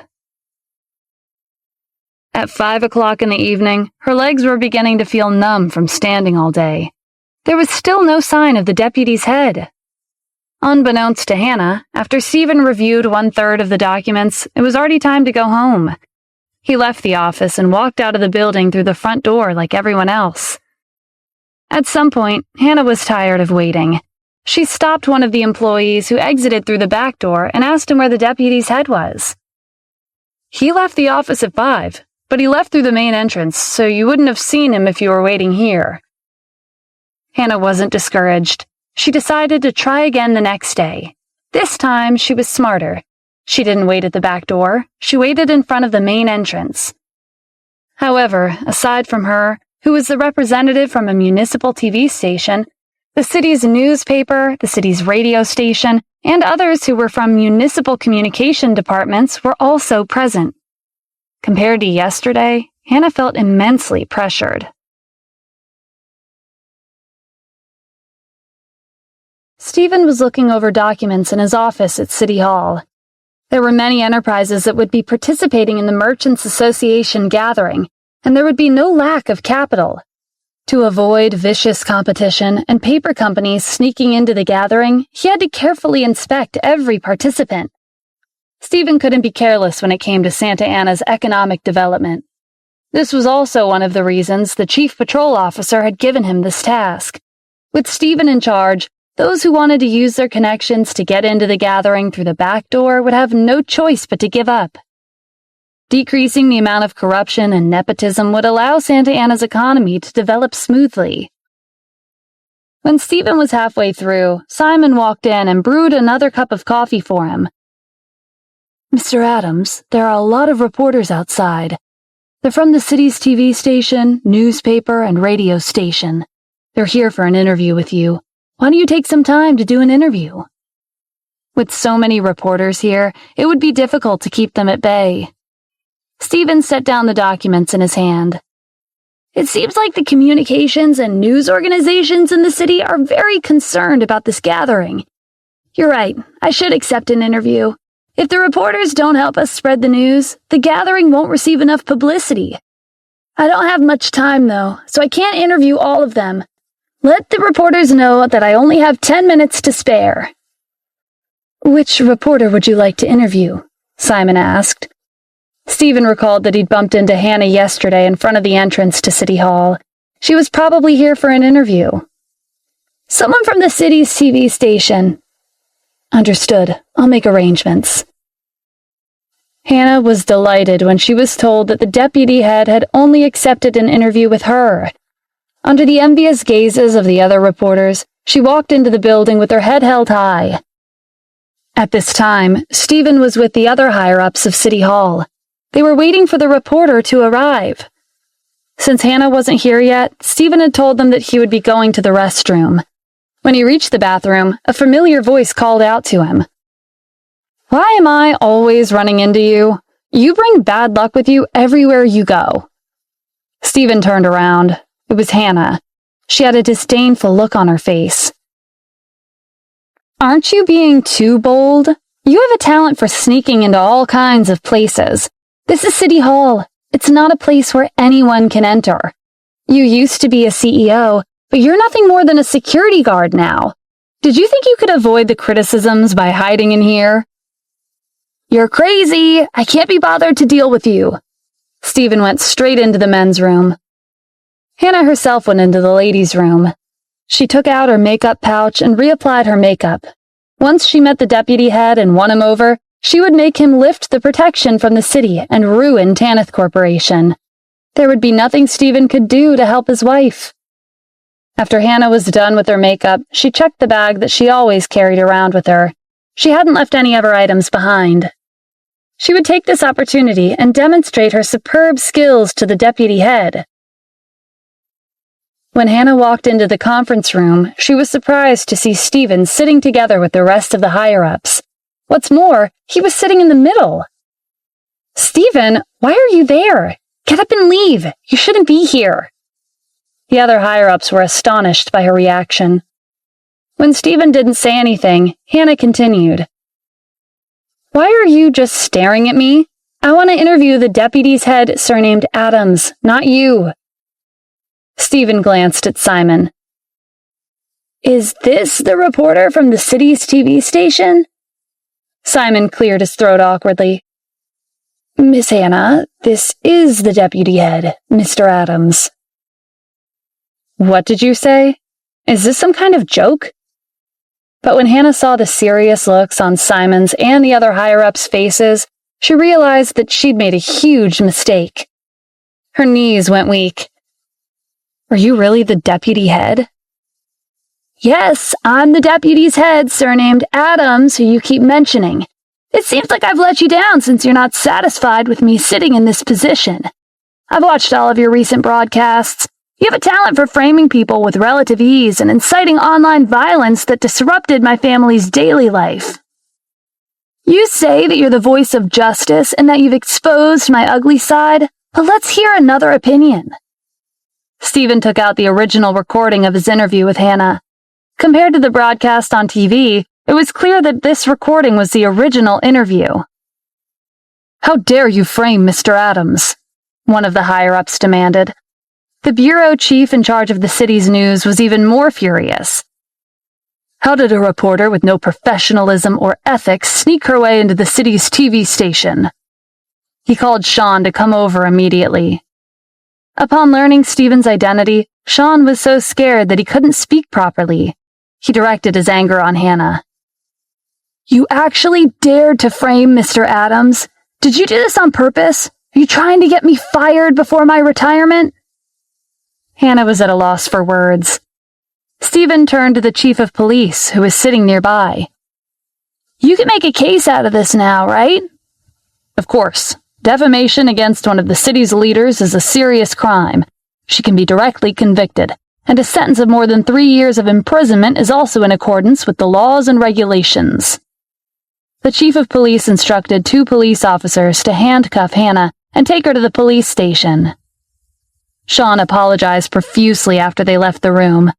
At 5 o'clock in the evening, her legs were beginning to feel numb from standing all day. There was still no sign of the deputy's head. Unbeknownst to Hannah, after Stephen reviewed 1/3 of the documents, it was already time to go home. He left the office and walked out of the building through the front door like everyone else. At some point, Hannah was tired of waiting. She stopped one of the employees who exited through the back door and asked him where the deputy's head was. "He left the office at 5, but he left through the main entrance, so you wouldn't have seen him if you were waiting here." Hannah wasn't discouraged. She decided to try again the next day. This time, she was smarter. She didn't wait at the back door. She waited in front of the main entrance. However, aside from her, who was the representative from a municipal TV station, the city's newspaper, the city's radio station, and others who were from municipal communication departments were also present. Compared to yesterday, Hannah felt immensely pressured. Stephen was looking over documents in his office at City Hall. There were many enterprises that would be participating in the Merchants Association gathering, and there would be no lack of capital. To avoid vicious competition and paper companies sneaking into the gathering, he had to carefully inspect every participant. Stephen couldn't be careless when it came to Santa Ana's economic development. This was also one of the reasons the chief patrol officer had given him this task. With Stephen in charge, those who wanted to use their connections to get into the gathering through the back door would have no choice but to give up. Decreasing the amount of corruption and nepotism would allow Santa Ana's economy to develop smoothly. When Stephen was halfway through, Simon walked in and brewed another cup of coffee for him. "Mr. Adams, there are a lot of reporters outside. They're from the city's TV station, newspaper, and radio station. They're here for an interview with you. Why don't you take some time to do an interview?" With so many reporters here, it would be difficult to keep them at bay. Stephen set down the documents in his hand. "It seems like the communications and news organizations in the city are very concerned about this gathering. You're right, I should accept an interview. If the reporters don't help us spread the news, the gathering won't receive enough publicity. I don't have much time, though, so I can't interview all of them. Let the reporters know that I only have 10 minutes to spare." "Which reporter would you like to interview?" Simon asked. Stephen recalled that he'd bumped into Hannah yesterday in front of the entrance to City Hall. She was probably here for an interview. "Someone from the city's TV station." "Understood. I'll make arrangements." Hannah was delighted when she was told that the deputy head had only accepted an interview with her. Under the envious gazes of the other reporters, she walked into the building with her head held high. At this time, Stephen was with the other higher-ups of City Hall. They were waiting for the reporter to arrive. Since Hannah wasn't here yet, Stephen had told them that he would be going to the restroom. When he reached the bathroom, a familiar voice called out to him. "Why am I always running into you? You bring bad luck with you everywhere you go." Stephen turned around. It was Hannah. She had a disdainful look on her face. "Aren't you being too bold? You have a talent for sneaking into all kinds of places. This is City Hall. It's not a place where anyone can enter. You used to be a CEO, but you're nothing more than a security guard now. Did you think you could avoid the criticisms by hiding in here?" "You're crazy. I can't be bothered to deal with you." Stephen went straight into the men's room. Hannah herself went into the ladies' room. She took out her makeup pouch and reapplied her makeup. Once she met the deputy head and won him over, she would make him lift the protection from the city and ruin Tanith Corporation. There would be nothing Stephen could do to help his wife. After Hannah was done with her makeup, she checked the bag that she always carried around with her. She hadn't left any of her items behind. She would take this opportunity and demonstrate her superb skills to the deputy head. When Hannah walked into the conference room, she was surprised to see Stephen sitting together with the rest of the higher-ups. What's more, he was sitting in the middle. "Stephen, why are you there? Get up and leave. You shouldn't be here." The other higher-ups were astonished by her reaction. When Stephen didn't say anything, Hannah continued. "Why are you just staring at me? I want to interview the deputy's head surnamed Adams, not you." Stephen glanced at Simon. "Is this the reporter from the city's TV station?" Simon cleared his throat awkwardly. "Miss Hannah, this is the deputy head, Mr. Adams." "What did you say? Is this some kind of joke?" But when Hannah saw the serious looks on Simon's and the other higher-ups' faces, she realized that she'd made a huge mistake. Her knees went weak. "Are you really the deputy head?" "Yes, I'm the deputy's head, surnamed Adams, who you keep mentioning. It seems like I've let you down since you're not satisfied with me sitting in this position. I've watched all of your recent broadcasts. You have a talent for framing people with relative ease and inciting online violence that disrupted my family's daily life. You say that you're the voice of justice and that you've exposed my ugly side, but let's hear another opinion." Stephen took out the original recording of his interview with Hannah. Compared to the broadcast on TV, it was clear that this recording was the original interview. "How dare you frame Mr. Adams?" one of the higher-ups demanded. The bureau chief in charge of the city's news was even more furious. "How did a reporter with no professionalism or ethics sneak her way into the city's TV station?" He called Sean to come over immediately. Upon learning Stephen's identity, Sean was so scared that he couldn't speak properly. He directed his anger on Hannah. "You actually dared to frame Mr. Adams? Did you do this on purpose? Are you trying to get me fired before my retirement?" Hannah was at a loss for words. Stephen turned to the chief of police, who was sitting nearby. "You can make a case out of this now, right?" "Of course. Defamation against one of the city's leaders is a serious crime. She can be directly convicted, and a sentence of more than 3 years of imprisonment is also in accordance with the laws and regulations." The chief of police instructed 2 police officers to handcuff Hannah and take her to the police station. Sean apologized profusely after they left the room.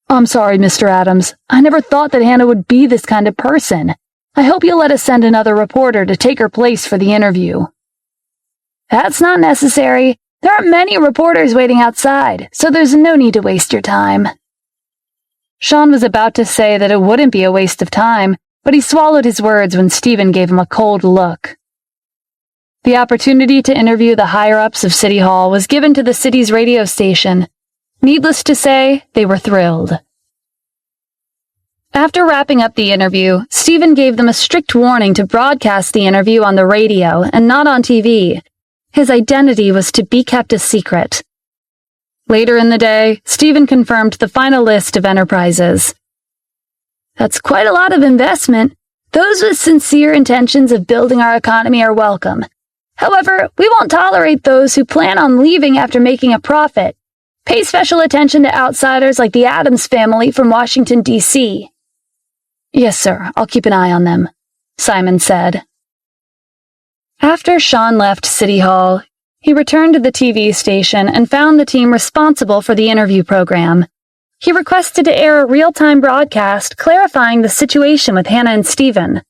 "I'm sorry, Mr. Adams. I never thought that Hannah would be this kind of person. I hope you'll let us send another reporter to take her place for the interview." "That's not necessary. There are many reporters waiting outside, so there's no need to waste your time." Sean was about to say that it wouldn't be a waste of time, but he swallowed his words when Stephen gave him a cold look. The opportunity to interview the higher-ups of City Hall was given to the city's radio station. Needless to say, they were thrilled. After wrapping up the interview, Stephen gave them a strict warning to broadcast the interview on the radio and not on TV. His identity was to be kept a secret. Later in the day, Stephen confirmed the final list of enterprises. "That's quite a lot of investment. Those with sincere intentions of building our economy are welcome. However, we won't tolerate those who plan on leaving after making a profit. Pay special attention to outsiders like the Addams family from Washington, D.C. "Yes, sir. I'll keep an eye on them," Simon said. After Sean left City Hall, he returned to the TV station and found the team responsible for the interview program. He requested to air a real-time broadcast clarifying the situation with Hannah and Stephen.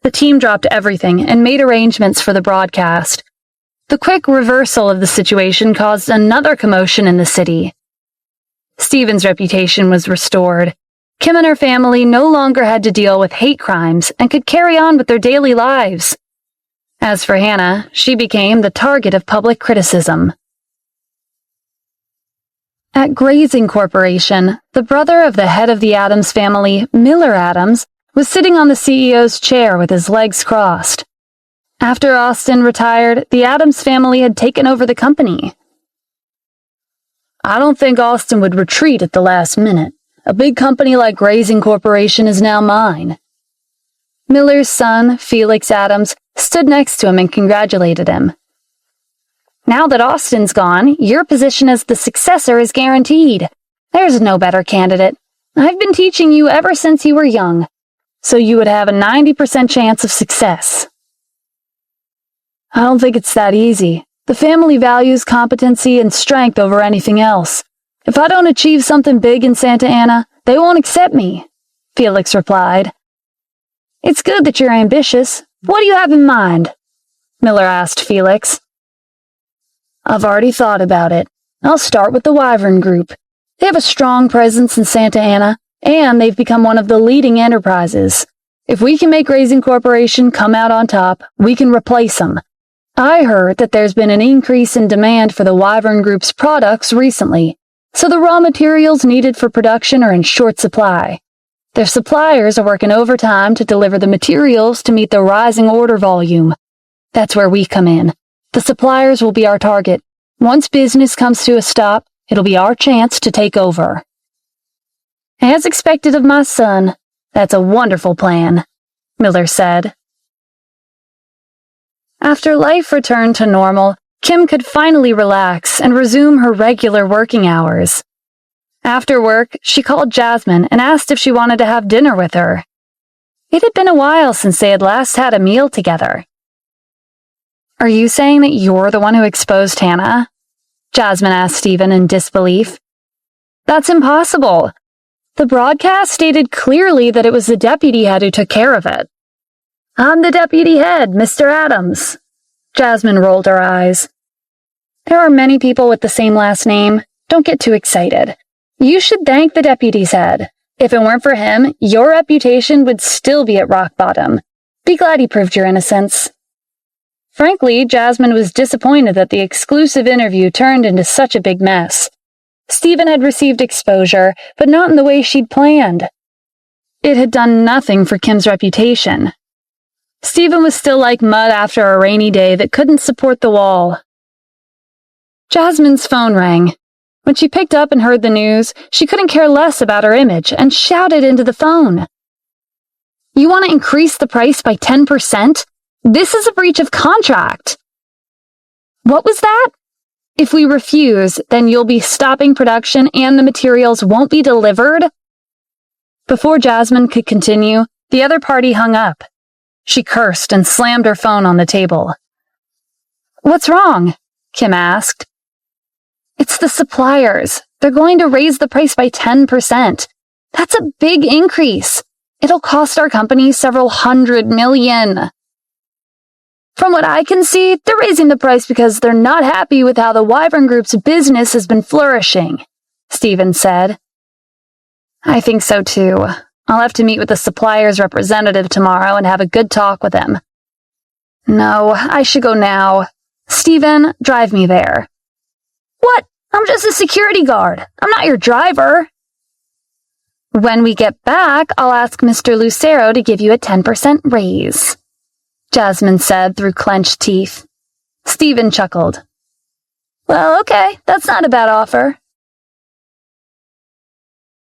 The team dropped everything and made arrangements for the broadcast. The quick reversal of the situation caused another commotion in the city. Stephen's reputation was restored. Kim and her family no longer had to deal with hate crimes and could carry on with their daily lives. As for Hannah, she became the target of public criticism. At Grazing Corporation, the brother of the head of the Addams family, Miller Addams, was sitting on the CEO's chair with his legs crossed. After Austin retired, the Addams family had taken over the company. "I don't think Austin would retreat at the last minute. A big company like Grazing Corporation is now mine." Miller's son, Felix Addams, stood next to him and congratulated him. "Now that Austin's gone, your position as the successor is guaranteed. There's no better candidate. I've been teaching you ever since you were young, so you would have a 90% chance of success." "I don't think it's that easy. The family values competency and strength over anything else. If I don't achieve something big in Santa Ana, they won't accept me," Felix replied. "It's good that you're ambitious. What do you have in mind?" Miller asked Felix. "I've already thought about it. I'll start with the Wyvern Group. They have a strong presence in Santa Ana, and they've become one of the leading enterprises. If we can make Grazing Corporation come out on top, we can replace them. I heard that there's been an increase in demand for the Wyvern Group's products recently, so the raw materials needed for production are in short supply. Their suppliers are working overtime to deliver the materials to meet the rising order volume. That's where we come in. The suppliers will be our target. Once business comes to a stop, it'll be our chance to take over." "As expected of my son, that's a wonderful plan," Miller said. After life returned to normal, Kim could finally relax and resume her regular working hours. After work, she called Jasmine and asked if she wanted to have dinner with her. It had been a while since they had last had a meal together. "Are you saying that you're the one who exposed Hannah?" Jasmine asked Stephen in disbelief. "That's impossible. The broadcast stated clearly that it was the deputy head who took care of it. I'm the deputy head, Mr. Adams. Jasmine rolled her eyes. There are many people with the same last name. Don't get too excited. You should thank the deputy's head. If it weren't for him, your reputation would still be at rock bottom. Be glad he proved your innocence. Frankly, Jasmine was disappointed that the exclusive interview turned into such a big mess. Stephen had received exposure, but not in the way she'd planned. It had done nothing for Kim's reputation. Stephen was still like mud after a rainy day that couldn't support the wall. Jasmine's phone rang. When she picked up and heard the news, she couldn't care less about her image and shouted into the phone. You want to increase the price by 10%? This is a breach of contract. What was that? If we refuse, then you'll be stopping production and the materials won't be delivered? Before Jasmine could continue, the other party hung up. She cursed and slammed her phone on the table. What's wrong? Kim asked. It's the suppliers. They're going to raise the price by 10%. That's a big increase. It'll cost our company several $100 million. From what I can see, they're raising the price because they're not happy with how the Wyvern Group's business has been flourishing, Stephen said. I think so too. I'll have to meet with the supplier's representative tomorrow and have a good talk with him. No, I should go now. Stephen, drive me there. What? I'm just a security guard. I'm not your driver. When we get back, I'll ask Mr. Lucero to give you a 10% raise, Jasmine said through clenched teeth. Stephen chuckled. Well, okay, that's not a bad offer.